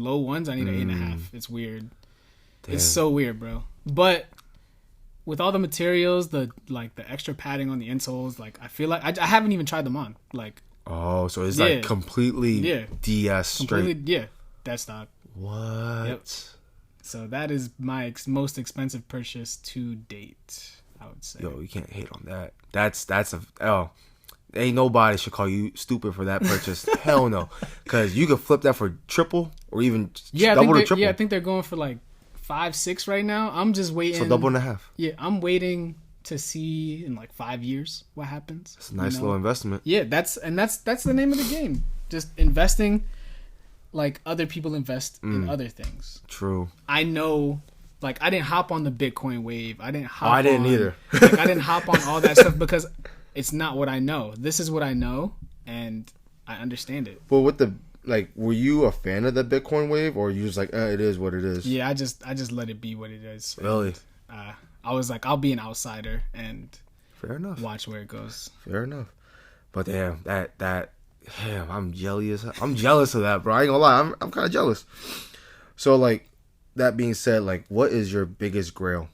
low ones, I need an 8.5. It's weird. Damn. It's so weird, bro. But with all the materials, the extra padding on the insoles, like I feel like I haven't even tried them on. Like so it's like completely DS straight. Completely, dead stock. What? Yep. So that is my most expensive purchase to date, I would say. Yo, you can't hate on that. That's ain't nobody should call you stupid for that purchase. Hell no, because you could flip that for triple or even double or triple. Yeah, I think they're going for like 5-6 right now. I'm just waiting. So double and a half. Yeah, I'm waiting to see in like 5 years what happens. It's a nice little investment. Yeah, that's the name of the game. Just investing like other people invest in other things. True. I know, like I didn't hop on the Bitcoin wave. I didn't either. Like, I didn't hop on all that stuff because it's not what I know. This is what I know, and I understand it. But with the were you a fan of the Bitcoin wave, or you just like, it is what it is? Yeah, I just let it be what it is. Really? And, I was like, I'll be an outsider and fair enough. Watch where it goes. Fair enough. But damn, damn, I'm jealous of that, bro. I ain't gonna lie, I'm kind of jealous. So like, that being said, like, what is your biggest grail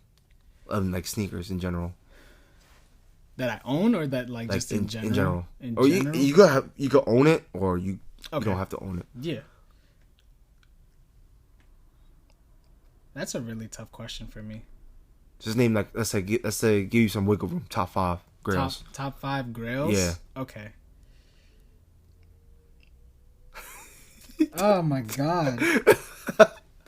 of like sneakers in general? That I own, or that like just in general? In general. You could own it, or you don't have to own it. Yeah. That's a really tough question for me. Just name like let's say give you some wiggle room. Top 5 grails. Top 5 grails. Yeah. Okay. Oh my god.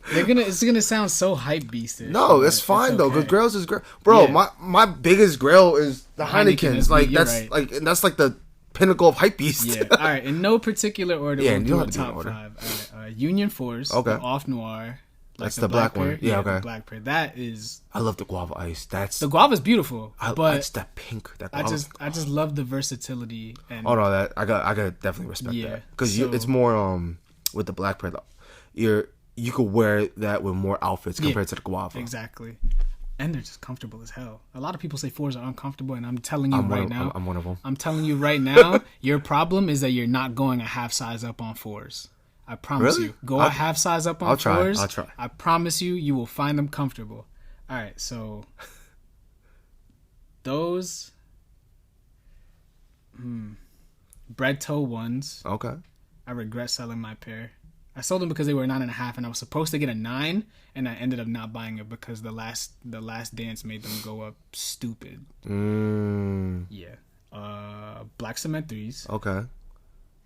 It's gonna sound so hype beasted. No, it's fine though, because grails is great, bro. Yeah. My biggest grail is the Heinekens. Like that's right. That's like the pinnacle of hype beast. Yeah. All right. In no particular order. Yeah. We'll do top 5. All right, Union Force. Okay. Off Noir. Like that's the black one. Yeah. Okay. The black pair. That is. I love the guava ice. The guava's beautiful. But it's that pink. I just love the versatility. And oh no, I got definitely respect that, because it's more with the black pair. You could wear that with more outfits compared to the guava. Exactly. And they're just comfortable as hell. A lot of people say 4s are uncomfortable, and I'm telling you now. I'm one of them. I'm telling you right now, your problem is that you're not going a half size up on 4s. I promise you. Go a half size up on 4s. I'll try. I promise you will find them comfortable. All right, so those bread toe ones. Okay. I regret selling my pair. I sold them because they were 9.5, and I was supposed to get a 9, and I ended up not buying it because the last dance made them go up stupid. Yeah. Black Cement 3s. Okay.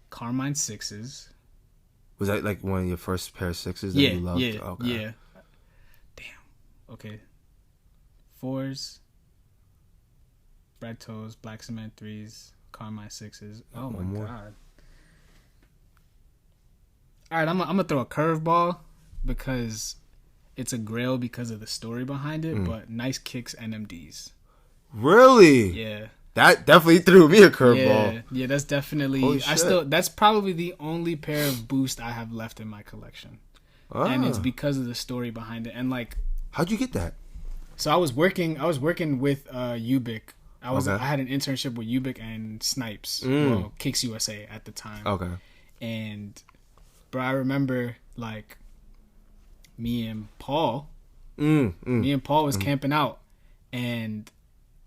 Carmine 6s. Was that like one of your first pair of 6s that you loved? Yeah, okay. yeah. Damn. Okay. 4s. Red Toes, Black Cement 3s, Carmine 6s. Oh my god. Alright, I'm gonna throw a curveball because it's a grail because of the story behind it, but Nice Kicks NMDs. Really? Yeah. That definitely threw me a curveball. Yeah, that's definitely. That's probably the only pair of Boost I have left in my collection, and it's because of the story behind it. And like, how'd you get that? So I was working with Ubik. I had an internship with Ubik and Snipes, well, Kicks USA at the time. Okay. And bro, I remember like me and Paul was camping out, and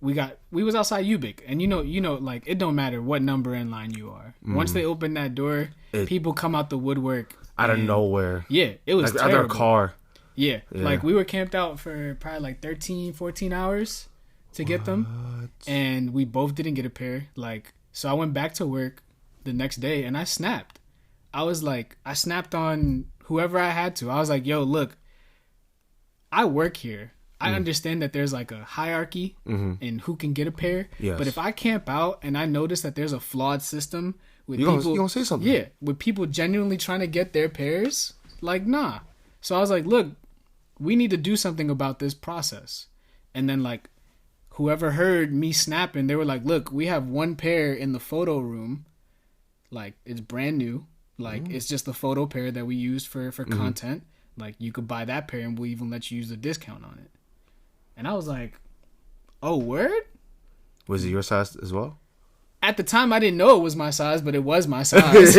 we was outside Ubik, and you know, like it don't matter what number in line you are. Once they open that door, people come out the woodwork out of nowhere. Yeah, it was like terrible. out of their car. Yeah, like we were camped out for probably like 13, 14 hours to get them, and we both didn't get a pair. Like, so I went back to work the next day, and I snapped. I snapped on whoever I had to. I was like, yo, look, I work here. I understand that there's like a hierarchy in who can get a pair. Yes. But if I camp out and I notice that there's a flawed system with you gonna say something. Yeah, with people genuinely trying to get their pairs, like, nah. So I was like, look, we need to do something about this process. And then like whoever heard me snapping, they were like, look, we have one pair in the photo room. Like, it's brand new. Like, it's just the photo pair that we used for content. Like, you could buy that pair and we'll even let you use a discount on it. And I was like, oh, word? Was it your size as well? At the time, I didn't know it was my size, but it was my size.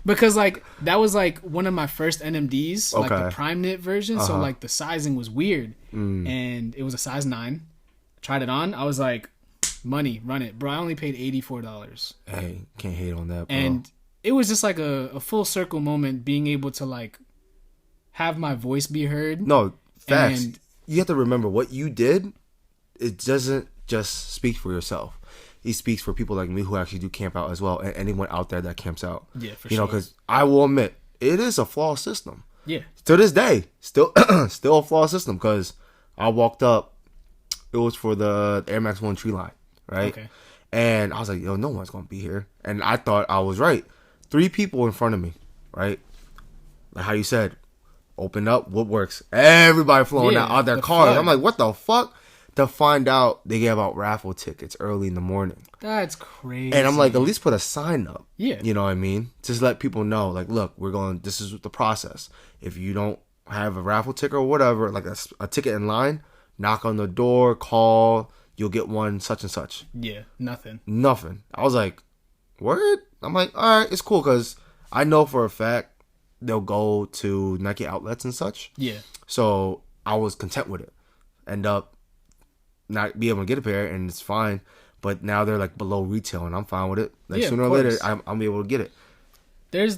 Because, like, that was, like, one of my first NMDs, like the Prime Knit version. So, like, the sizing was weird. And it was a size 9. Tried it on. I was like, money, run it. Bro, I only paid $84. Hey, can't hate on that, bro. And it was just, like, a full circle moment being able to, like, have my voice be heard. No, facts. And you have to remember what you did. It doesn't just speak for yourself. It speaks for people like me who actually do camp out as well, and anyone out there that camps out. Yeah, for sure. You know, because I will admit it is a flawed system. Yeah. To this day, still a flawed system. Because I walked up, it was for the Air Max 1 tree line, right? Okay. And I was like, yo, no one's gonna be here, and I thought I was right. 3 people in front of me, right? Like how you said. Open up, woodworks, everybody flowing out their cars. I'm like, what the fuck? To find out they gave out raffle tickets early in the morning. That's crazy. And I'm like, at least put a sign up. Yeah. You know what I mean? Just let people know, like, look, this is the process. If you don't have a raffle ticket or whatever, like a ticket in line, knock on the door, call, you'll get one such and such. Yeah, nothing. I was like, word? I'm like, all right, it's cool because I know for a fact they'll go to Nike outlets and such. Yeah. So I was content with it. End up not be able to get a pair, and it's fine. But now they're like below retail, and I'm fine with it. Like sooner or later, I'll be able to get it. There's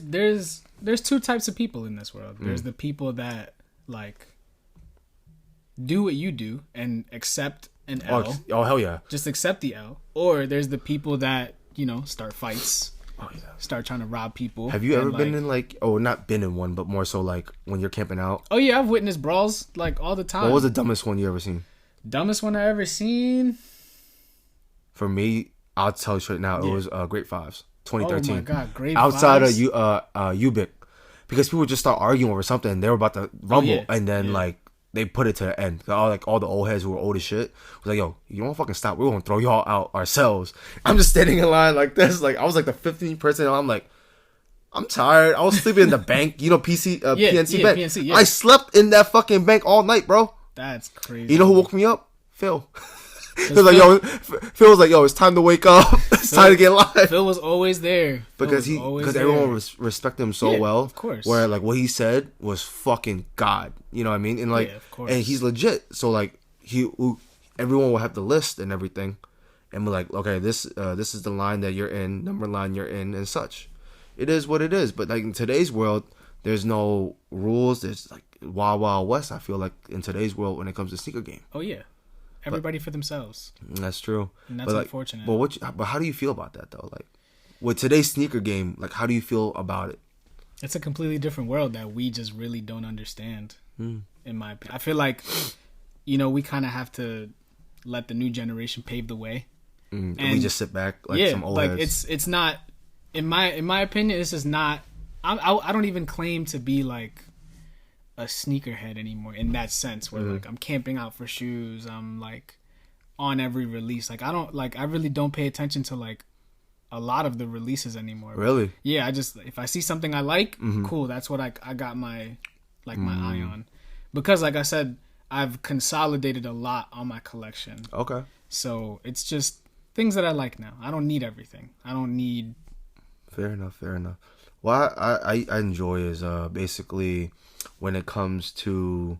2 types of people in this world. There's the people that like do what you do and accept an L. Oh hell yeah! Just accept the L. Or there's the people that start fights. Oh yeah. Start trying to rob people. Have you ever been in not been in one, but more so like when you're camping out? Oh yeah, I've witnessed brawls like all the time. What was the dumbest one you ever seen? Dumbest one I ever seen? For me, I'll tell you straight now, it was Great Fives, 2013. Oh my god, Great outside Fives? of Ubik, because people just start arguing over something, and they were about to rumble, and then like they put it to the end. All the old heads who were old as shit was like, yo, you don't fucking stop. We're going to throw y'all out ourselves. I'm just standing in line like this. Like, I was like the 15th person. And I'm like, I'm tired. I was sleeping in the bank. PNC bank. PNC, yeah. I slept in that fucking bank all night, bro. That's crazy. You know who woke me up? Phil. Phil was like, yo, it's time to wake up. It's time to get live. Phil was always there. Because everyone respected him so well. Of course. Where like what he said was fucking God. You know what I mean? And like, of course. And he's legit. So like everyone will have the list and everything, and be like, okay, this is the line that you're in, number line you're in, and such. It is what it is. But like in today's world, there's no rules. There's like wild west. I feel like in today's world when it comes to sneaker game. Oh yeah. everybody for themselves. That's true. And that's unfortunate. But how do you feel about that though? Like with today's sneaker game, like how do you feel about it? It's a completely different world that we just really don't understand. In my opinion, I feel like we kind of have to let the new generation pave the way, and we just sit back like some old heads. It's not in my opinion. This is not. I don't even claim to be like a sneakerhead anymore in that sense where like I'm camping out for shoes. I'm like on every release. Like I really don't pay attention to like a lot of the releases anymore. Really? Yeah. If I see something I like, cool. That's what I got my eye on, because like I said, I've consolidated a lot on my collection. Okay. So it's just things that I like now. I don't need everything. I don't need. Fair enough. What I enjoy is basically when it comes to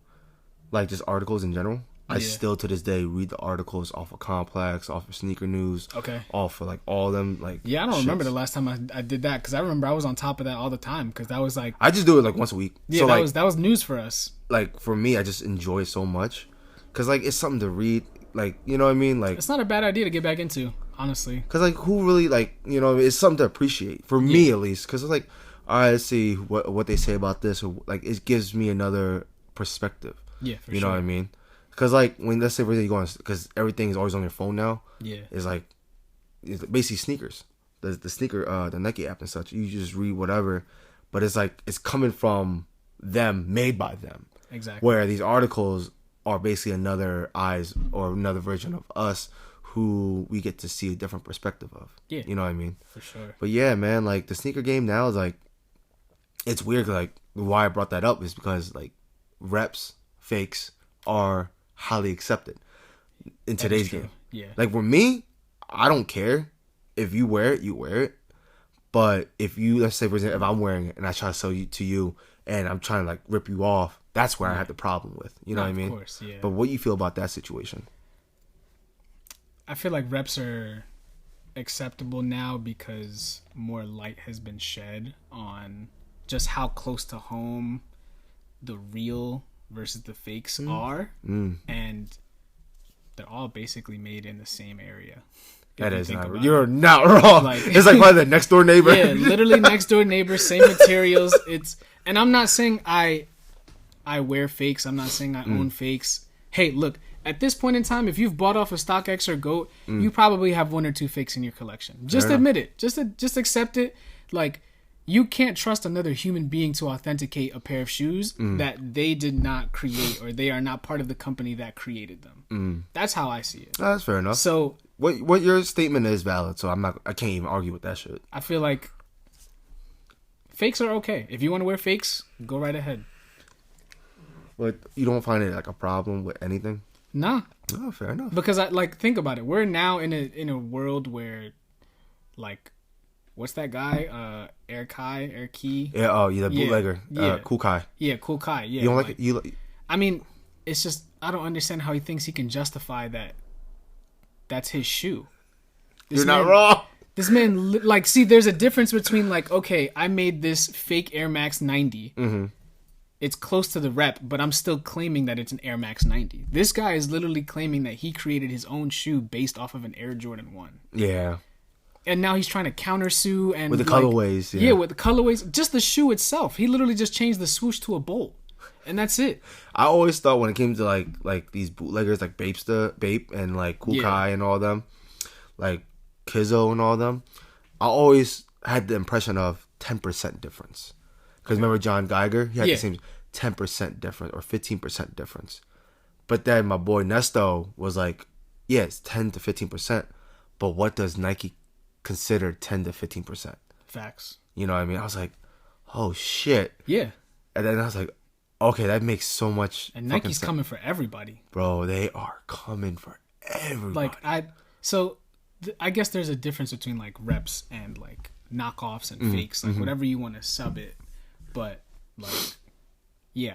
like just articles in general. I still to this day read the articles off of Complex, off of Sneaker News, off of like all of them. Like I don't remember the last time I did that, because I remember I was on top of that all the time, because that was like I just do it like once a week. Yeah, so that was news for us. Like for me, I just enjoy it so much because like it's something to read. Like you know what I mean? Like it's not a bad idea to get back into, honestly. Because like who really like it's something to appreciate for me at least. Because it's like all right, let's see what they say about this, or like it gives me another perspective. Yeah, for you know what I mean? Because like when let's say you go on, because everything is always on your phone now. Yeah, it's like it's basically sneakers, the sneaker, the Nike app and such. You just read whatever, but it's like it's coming from them, made by them. Exactly. Where these articles are basically another eyes or another version of us, who we get to see a different perspective of. Yeah, you know what I mean? For sure. But yeah, man, like the sneaker game now is like, it's weird. Like why I brought that up is because like reps, fakes are highly accepted in today's game. Yeah. Like for me, I don't care if you wear it, you wear it. But if you, let's say for example, if I'm wearing it and I try to sell you to you and I'm trying to like rip you off, that's where I have the problem with. You know what I mean? Of course, yeah. But what do you feel about that situation? I feel like reps are acceptable now because more light has been shed on just how close to home the real versus the fakes are, and they're all basically made in the same area. That is not. You're not wrong. Like, it's like probably the next door neighbor. Yeah, literally next door neighbor, same materials. And I'm not saying I wear fakes. I'm not saying I own fakes. Hey, look, at this point in time, if you've bought off a StockX or GOAT, you probably have 1 or 2 fakes in your collection. Just admit it. Just accept it. Like, you can't trust another human being to authenticate a pair of shoes that they did not create, or they are not part of the company that created them. That's how I see it. That's fair enough. So what your statement is valid, so I can't even argue with that shit. I feel like fakes are okay. If you want to wear fakes, go right ahead. But you don't find it like a problem with anything? Nah. Oh, fair enough. Because think about it. We're now in a world where, like, what's that guy? Air Key? Yeah, the bootlegger. Yeah. Cool Kai. Yeah, Cool Kai. Yeah. You don't like it? I mean, it's just, I don't understand how he thinks he can justify that that's his shoe. You're not wrong. This man, like, see, there's a difference between, like, okay, I made this fake Air Max 90. Mm-hmm. It's close to the rep, but I'm still claiming that it's an Air Max 90. This guy is literally claiming that he created his own shoe based off of an Air Jordan 1. Yeah. And now he's trying to countersue and with the colorways. Yeah, with the colorways. Just the shoe itself. He literally just changed the swoosh to a bolt. And that's it. I always thought when it came to like these bootleggers like Bape and like Cool Kai and all them, like Kizzo and all them, I always had the impression of 10% difference. Because remember John Geiger? He had the same 10% difference or 15% difference. But then my boy Nesto was like, yeah, it's 10 to 15%. But what does Nike consider 10 to 15%? Facts. You know what I mean? I was like, oh shit. Yeah. And then I was like, okay, that makes so much. And Nike's coming for everybody. Bro, they are coming for everybody. Like, I guess there's a difference between like reps and like knockoffs and fakes, like whatever you want to sub it. But like, yeah,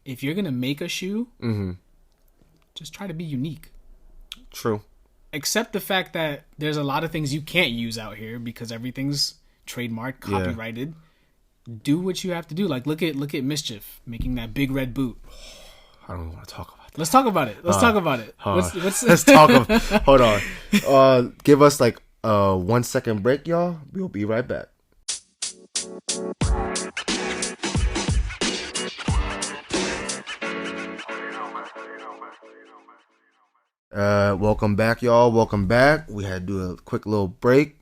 if you're gonna make a shoe, just try to be unique. True. Accept the fact that there's a lot of things you can't use out here because everything's trademarked, copyrighted. Do what you have to do. Like look at Mischief making that big red boot. I don't want to talk about Let's talk about it. Let's talk about it. Let's talk. Hold on. Give us like a 1 second break, y'all. We'll be right back. Welcome back, y'all. Welcome back. We had to do a quick little break.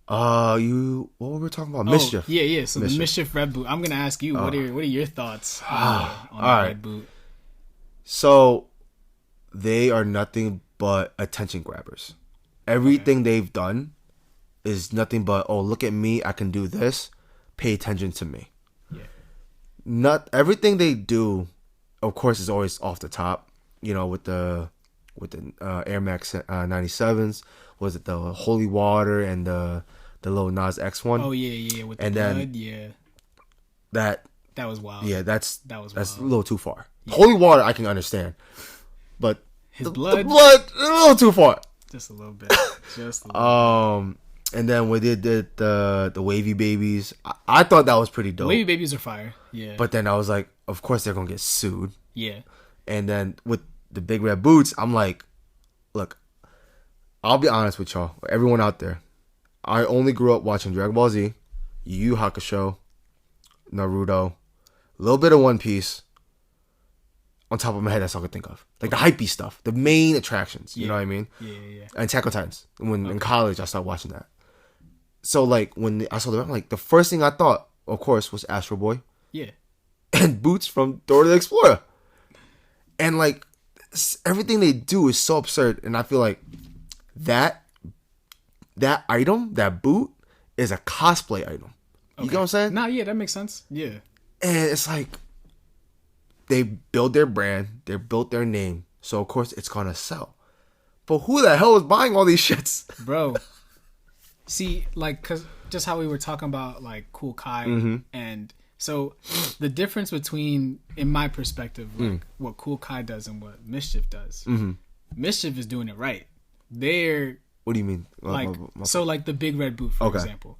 What were we talking about? Mischief. Yeah. So the Mischief Red Boot. I'm gonna ask you, what are your thoughts on the Red Boot? So they are nothing but attention grabbers. Everything they've done is nothing but, oh, look at me, I can do this. Pay attention to me. Yeah. Not everything they do, of course, is always off the top. You know, with the Air Max 97s, was it the Holy Water and the little Nas X one? Oh yeah, with the blood, yeah. That was wild. Yeah, that's wild. A little too far. Yeah. Holy Water I can understand, but the blood a little too far. Just a little bit. And then we did the Wavy Babies. I thought that was pretty dope. Wavy Babies are fire. Yeah. But then I was like, of course they're gonna get sued. Yeah. And then with the Big Red Boots, I'm like, look, I'll be honest with y'all, everyone out there. I only grew up watching Dragon Ball Z, Yu Yu Hakusho, Naruto, a little bit of One Piece. On top of my head, that's all I could think of. Like the hypey stuff, the main attractions. You know what I mean? Yeah. And Attack on Titans. When in college, I started watching that. So like when I saw I'm like, the first thing I thought, of course, was Astro Boy. Yeah. And Boots from Dora the Explorer. And like everything they do is so absurd, and I feel like that item, that boot, is a cosplay item. You get what I'm saying? Nah, yeah, that makes sense. Yeah. And it's like they build their brand, they built their name, so of course it's gonna sell. But who the hell is buying all these shits, bro? See, like, cause just how we were talking about like Cool Kai, and so the difference between, in my perspective, like what Cool Kai does and what Mischief does. Mischief is doing it right. What do you mean? Like, so like the Big Red Boot, for example.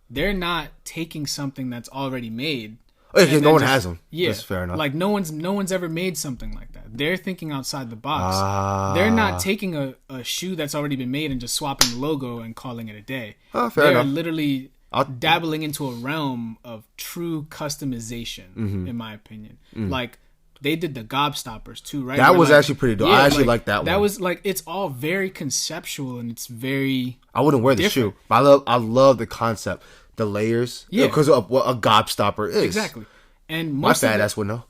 They're not taking something that's already made. Okay, no one has them. Yeah, that's fair enough. Like no one's ever made something like that. They're thinking outside the box. They're not taking a shoe that's already been made and just swapping the logo and calling it a day. Fair They're enough. literally dabbling into a realm of true customization, in my opinion. Like they did the Gobstoppers too, right? That was actually pretty dope. Yeah, I actually like that one. That was like, it's all very conceptual and it's very. I wouldn't wear the shoe, but I love the concept, the layers, because of what a Gobstopper is. Exactly. And my fat ass would know.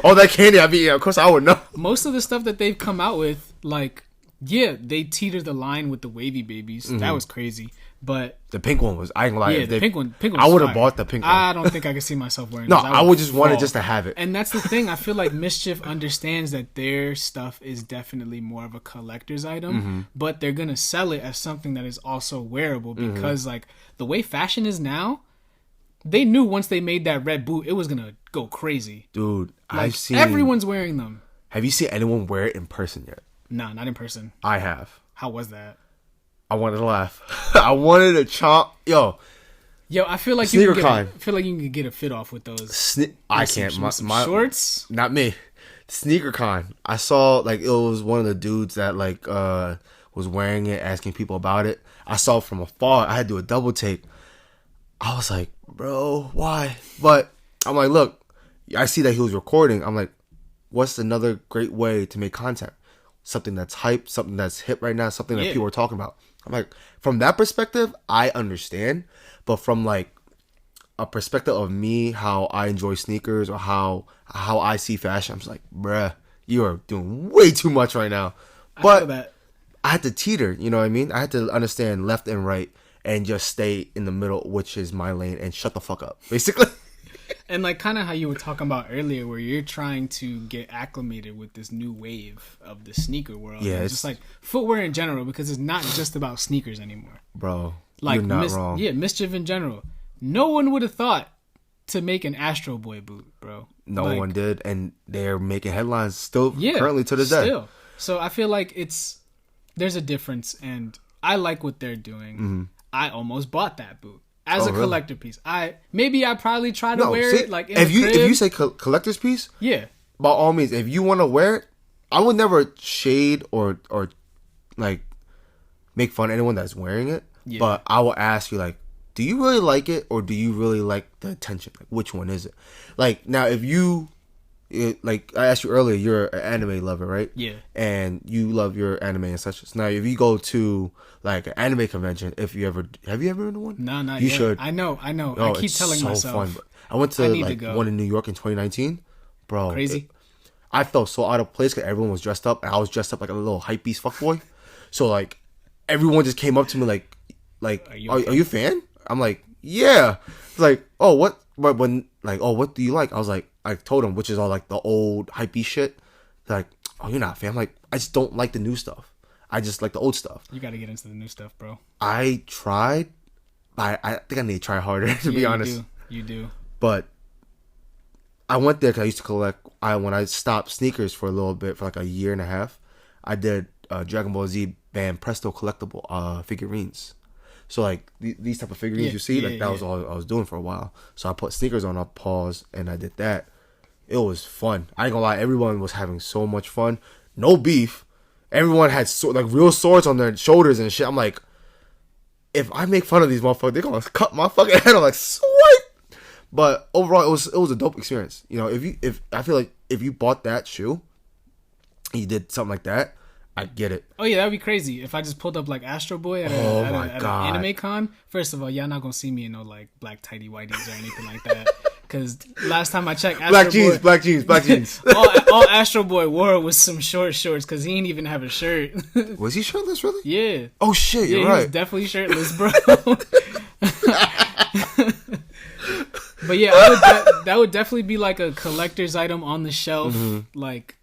All that candy I be eating, of course I would know. Most of the stuff that they've come out with, like, yeah, they teeter the line with the Wavy Babies. That was crazy. But the pink one was, I ain't gonna lie. Yeah, the pink one I would have bought the pink one. I don't think I could see myself wearing No, I would just want it just to have it. And that's the thing. I feel like Mischief understands that their stuff is definitely more of a collector's item, but they're going to sell it as something that is also wearable because, like, the way fashion is now, they knew once they made that red boot, it was going to go crazy. Dude, like, I've seen... everyone's wearing them. Have you seen anyone wear it in person yet? No, not in person. I have. How was that? I wanted to laugh. I wanted to chomp. Yo, I feel like you can get a fit off with those. I can't. My shorts. Not me. Sneaker Con. I saw like it was one of the dudes that like was wearing it, asking people about it. I saw it from afar. I had to do a double take. I was like, bro, why? But I'm like, look, I see that he was recording. I'm like, what's another great way to make content? Something that's hype, something that's hip right now, something that people are talking about. I'm like, from that perspective, I understand. But from like a perspective of me, how I enjoy sneakers or how I see fashion, I'm just like, bruh, you are doing way too much right now. But I had to teeter, you know what I mean? I had to understand left and right and just stay in the middle, which is my lane, and shut the fuck up, basically. And like kind of how you were talking about earlier, where you're trying to get acclimated with this new wave of the sneaker world. Yeah, it's just like footwear in general, because it's not just about sneakers anymore. Bro, like, you're not wrong. Yeah, Mischief in general. No one would have thought to make an Astro Boy boot, bro. No one did, and they're making headlines still currently to this day. So I feel like there's a difference, and I like what they're doing. I almost bought that boot. As a collector piece, I probably try to wear it like in if you say collector's piece, by all means, if you want to wear it, I would never shade or like make fun of anyone that's wearing it. Yeah. But I will ask you, like, do you really like it, or do you really like the attention? Like, which one is it? Like, now, if you, like, I asked you earlier, you're an anime lover, right? Yeah. And you love your anime and such. Now, if you go to, like, an anime convention, have you ever been to one? No, not you yet. should. I know. Oh, I keep telling myself. Fun. I went to, one in New York in 2019. Bro. Crazy. I felt so out of place because everyone was dressed up, and I was dressed up like a little hypebeast fuckboy. So, like, everyone just came up to me like, are you a fan? I'm like, yeah. It's like, oh, what? But when, like, oh, what do you like? I was like, I told them, which is all like the old hypey shit. They're like, oh, you're not a fan. I'm like, I just don't like the new stuff. I just like the old stuff. You got to get into the new stuff, bro. I tried. I think I need to try harder, to be honest. You do. But I went there because I used to collect. When I stopped sneakers for a little bit, for like a year and a half, I did Dragon Ball Z band Presto collectible figurines. So, like, these type of figurines you see, that was all I was doing for a while. So I put sneakers on a pause, and I did that. It was fun. I ain't gonna lie, everyone was having so much fun. No beef. Everyone had like real swords on their shoulders and shit. I'm like, if I make fun of these motherfuckers, they're gonna cut my fucking head. I'm like, sweet. But overall, it was a dope experience. You know, if I feel like if you bought that shoe, and you did something like that, I get it. Oh yeah, that'd be crazy if I just pulled up like Astro Boy at an anime con. First of all, y'all not gonna see me in no like black tighty whities or anything like that. Because last time I checked, black jeans. all Astro Boy wore was some short shorts because he didn't even have a shirt. Was he shirtless, really? Yeah. Oh shit, you're he right. was definitely shirtless, bro. But yeah, that would definitely be like a collector's item on the shelf. Mm-hmm. Like,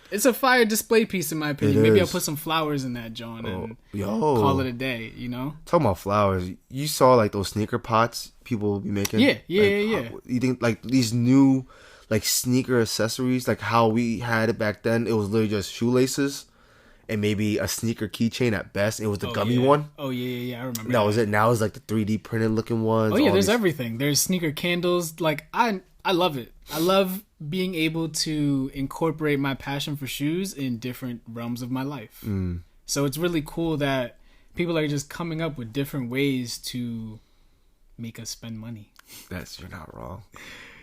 it's a fire display piece in my opinion. Maybe I'll put some flowers in that joint and call it a day, you know? Talking about flowers, you saw like those sneaker pots people will be making? Yeah. You think like these new like sneaker accessories, like how we had it back then, it was literally just shoelaces and maybe a sneaker keychain at best. It was the gummy one. Oh yeah, I remember. That was it. Now it's like the 3D printed looking ones. Oh yeah, there's everything. There's sneaker candles. Like I love it. I love being able to incorporate my passion for shoes in different realms of my life. So it's really cool that people are just coming up with different ways to make us spend money. You're not wrong.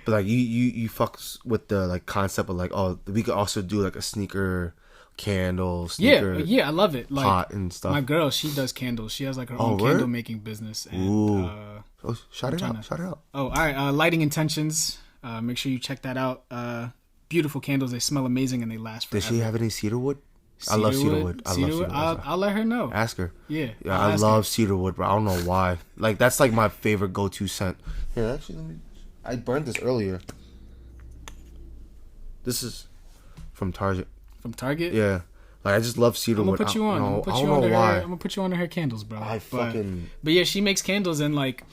But like you fucks with the like concept of like, oh, we could also do like a sneaker candle, sneaker yeah, I love it. Like pot and stuff. My girl, she does candles. She has like her own candle making business. And, shout it out. Oh, all right. Lighting Intentions. Make sure you check that out. Beautiful candles. They smell amazing and they last forever. Does she have any cedarwood? I love cedarwood. I'll let her know. Ask her. Yeah, I love cedarwood, bro. I don't know why. Like that's like my favorite go-to scent. Here, actually, I burned this earlier. This is from Target. From Target? Yeah. Like I just love cedarwood. I'm gonna put you on. I'm gonna put you on to her candles, bro. But yeah, she makes candles and like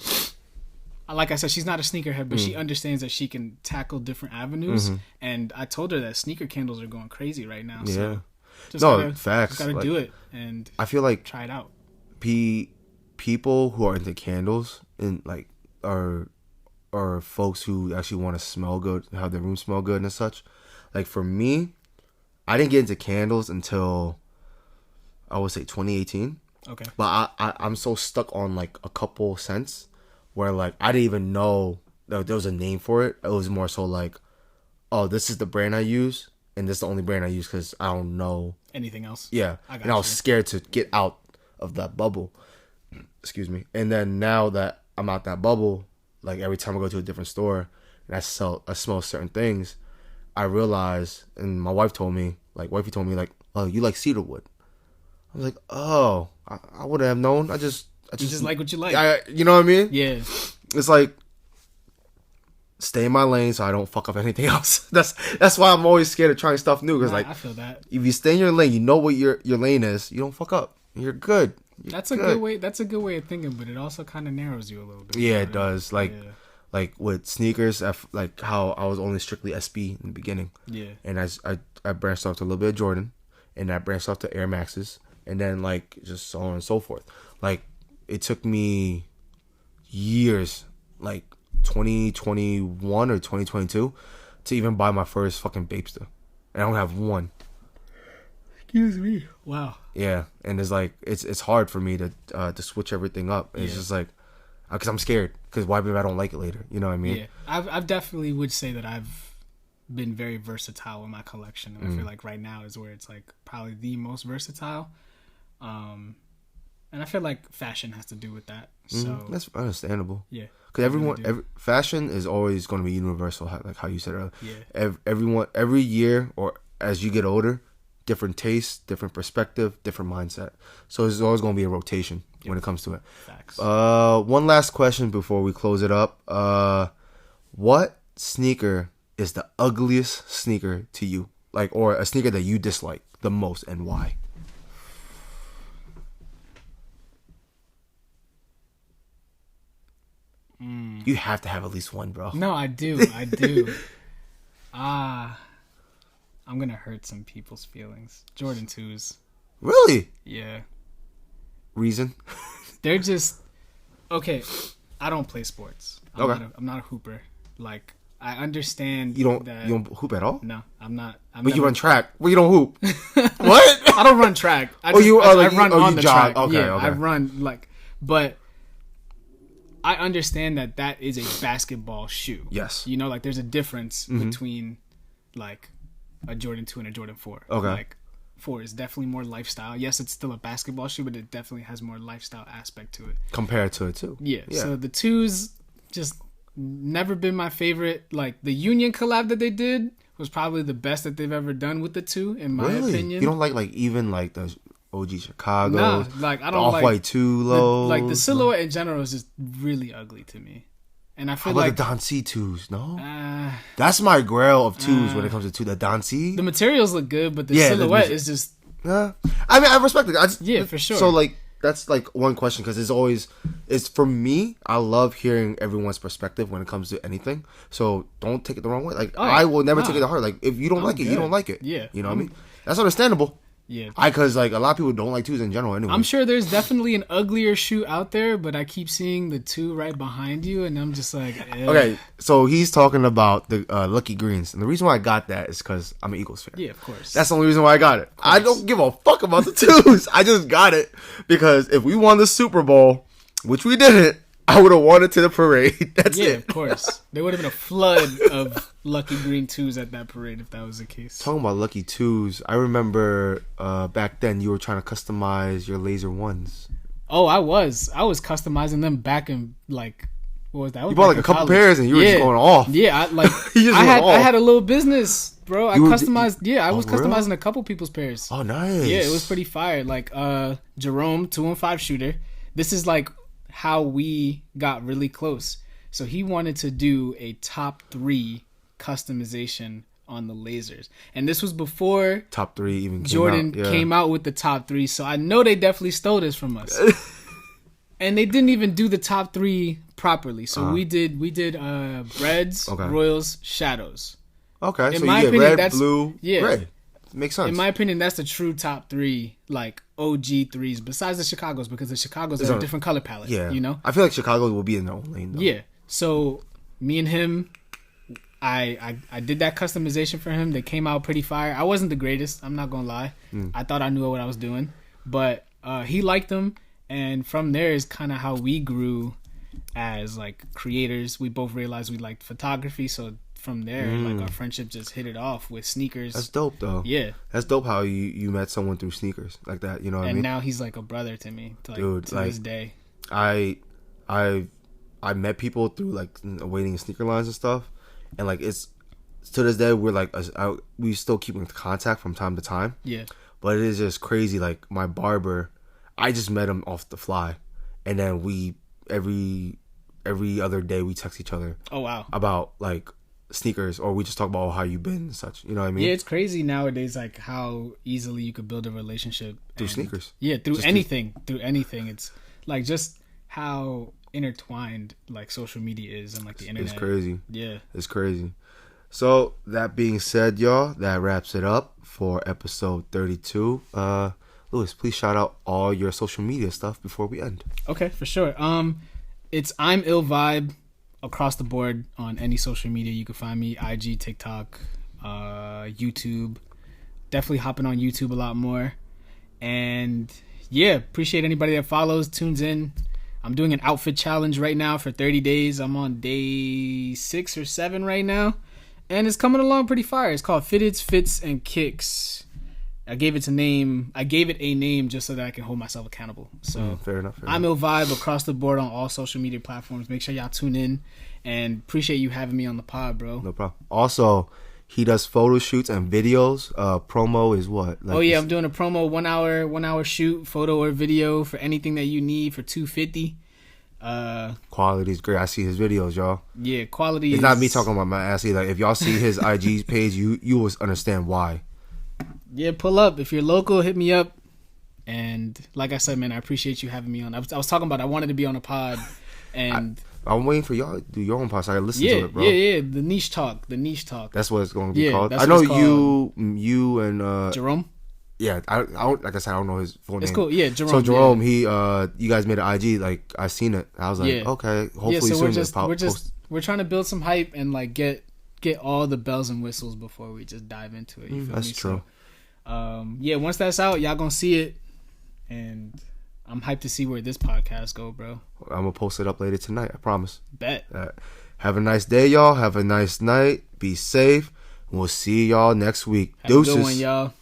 I said, she's not a sneakerhead, but she understands that she can tackle different avenues. Mm-hmm. And I told her that sneaker candles are going crazy right now. Yeah. So facts. Gotta do it, and I feel like try it out. People who are into candles and like are folks who actually want to smell good, have their room smell good and such. Like for me, I didn't get into candles until I would say 2018. Okay. But I'm so stuck on like a couple scents where like I didn't even know that there was a name for it. It was more so like, oh, this is the brand I use, and this is the only brand I use because I don't know anything else. Yeah, and I was scared to get out of that bubble. Excuse me. And then now that I'm out that bubble, like every time I go to a different store and I smell certain things, I realize, and my wife told me, like, oh, you like cedarwood. I was like, oh, I wouldn't have known. I just like what you like. You know what I mean? Yeah. It's like, stay in my lane so I don't fuck up anything else. That's why I'm always scared of trying stuff new. Because I feel that if you stay in your lane, you know what your lane is. You don't fuck up. You're good. That's a good way. That's a good way of thinking, but it also kind of narrows you a little bit. Yeah, it does. Like with sneakers, like how I was only strictly SB in the beginning. Yeah. And I branched off to a little bit of Jordan, and I branched off to Air Maxes, and then like just so on and so forth. Like it took me years, like 2021 or 2022, to even buy my first fucking Bapester. And I don't have one. Excuse me. Wow. Yeah, and it's like it's hard for me to switch everything up. It's just like because I'm scared. Because why if I don't like it later? You know what I mean? Yeah, I've definitely would say that I've been very versatile in my collection, and I feel like right now is where it's like probably the most versatile. And I feel like fashion has to do with that. So that's understandable. Yeah, because fashion is always going to be universal, like how you said earlier. Yeah, every year or as you get older, different tastes, different perspective, different mindset. So there's always going to be a rotation when it comes to it. Facts. One last question before we close it up. What sneaker is the ugliest sneaker to you? Like, or a sneaker that you dislike the most and why? You have to have at least one, bro. No, I do. I'm gonna hurt some people's feelings. Jordan 2s. Really? Yeah. Reason? They're just okay. I don't play sports. I'm not a hooper. Like, I understand. You don't hoop at all? No, I'm not. But you run track. Well, you don't hoop. What? I don't run track. I run on the track. Okay, yeah, okay. I run but I understand that is a basketball shoe. Yes. You know, like there's a difference between like a Jordan 2 and a Jordan 4. Okay. Like 4 is definitely more lifestyle. Yes, it's still a basketball shoe, but it definitely has more lifestyle aspect to it. Compared to it too. Yeah. So the 2s just never been my favorite. Like the Union collab that they did was probably the best that they've ever done with the 2, in my opinion. You don't like even like the OG Chicago? Nah, like I don't like Off-White 2 lows. Like the silhouette in general is just really ugly to me. And I feel like the Don C 2s, no? That's my grail of 2s when it comes to 2. The Don C. The materials look good, but the silhouette is just. I mean, I respect it. For sure. So like that's like one question because it's for me. I love hearing everyone's perspective when it comes to anything. So don't take it the wrong way. Like I will never take it to heart. Like if you don't like it, you don't like it. Yeah, you know what I mean. That's understandable. Yeah, because like a lot of people don't like 2s in general. Anyway, I'm sure there's definitely an uglier shoe out there, but I keep seeing the 2 right behind you, and I'm just like, okay. So he's talking about the Lucky Greens, and the reason why I got that is because I'm an Eagles fan. Yeah, of course. That's the only reason why I got it. I don't give a fuck about the 2s. I just got it because if we won the Super Bowl, which we didn't, I would have won it to the parade. That's it. Yeah, of course. There would have been a flood of Lucky Green 2s at that parade if that was the case. Talking about Lucky 2s, I remember back then you were trying to customize your Laser 1s. Oh, I was customizing them back in like what was that? You bought like a couple pairs and you were just going off. Yeah, I had a little business, bro. I was customizing a couple people's pairs. Oh, nice. Yeah, it was pretty fire. Like Jerome, 2-on-5 shooter. This is like how we got really close. So he wanted to do a top 3 customization on the lasers, and this was before top 3 even Jordan came out with the top 3. So I know they definitely stole this from us. And they didn't even do the top 3 properly. So we did Reds, Royals, Shadows. Okay, in so my you opinion, red, blue, red. Makes sense. In my opinion, that's the true top 3, like OG 3s, besides the Chicagos, because the Chicagos are a different color palette. Yeah, you know. I feel like Chicago will be in their own lane, though. Yeah. So me and him, I did that customization for him. They came out pretty fire. I wasn't the greatest. I'm not gonna lie. I thought I knew what I was doing, but he liked them, and from there is kind of how we grew as like creators. We both realized we liked photography, so. From there, like our friendship just hit it off with sneakers. That's dope, though. Yeah, that's dope. How you met someone through sneakers like that, you know what I mean? And now he's like a brother to me, to this day. I met people through like waiting in sneaker lines and stuff, and like it's to this day we're like we still keep in contact from time to time. Yeah, but it is just crazy. Like my barber, I just met him off the fly, and then we every other day we text each other. Oh wow! About like sneakers, or we just talk about how you've been and such. You know what I mean? Yeah, it's crazy nowadays, like how easily you could build a relationship through sneakers. Yeah, through anything. It's like just how intertwined like social media is and like the internet. It's crazy. Yeah, it's crazy. So that being said, y'all, that wraps it up for episode 32. Louis, please shout out all your social media stuff before we end. Okay, for sure. It's imillvibe across the board on any social media. You can find me IG, TikTok, YouTube. Definitely hopping on YouTube a lot more. And yeah, appreciate anybody that follows, tunes in. I'm doing an outfit challenge right now for 30 days. I'm on day 6 or 7 right now. And it's coming along pretty fire. It's called Fitteds, Fits, and Kicks. I gave it a name just so that I can hold myself accountable. So fair enough. imillvibe across the board on all social media platforms. Make sure y'all tune in. And appreciate you having me on the pod, bro. No problem. Also, he does photo shoots and videos. Promo is what? Like I'm doing a promo 1 hour shoot, photo or video for anything that you need for $250. Quality is great. I see his videos, y'all. Yeah, quality. It's not me talking about my ass either. If y'all see his IG page, you will understand why. Yeah, pull up. If you're local, hit me up. And like I said, man, I appreciate you having me on. I was talking about I wanted to be on a pod, and I'm waiting for y'all to do your own pod so I can listen to it, bro. Yeah. The niche talk. That's what it's going to be called. That's I know you and Jerome. Yeah, I don't, like I said, I don't know his full name. It's cool. Yeah, Jerome. So Jerome, he you guys made an IG, like I seen it. I was like, okay, hopefully soon. We're trying to build some hype and like get all the bells and whistles before we just dive into it. You feel that's me? true. So, once that's out, y'all gonna see it, and I'm hyped to see where this podcast go, bro. I'm gonna post it up later tonight. I promise. Bet. Have a nice day, y'all. Have a nice night. Be safe. We'll see y'all next week. Have a good one, y'all.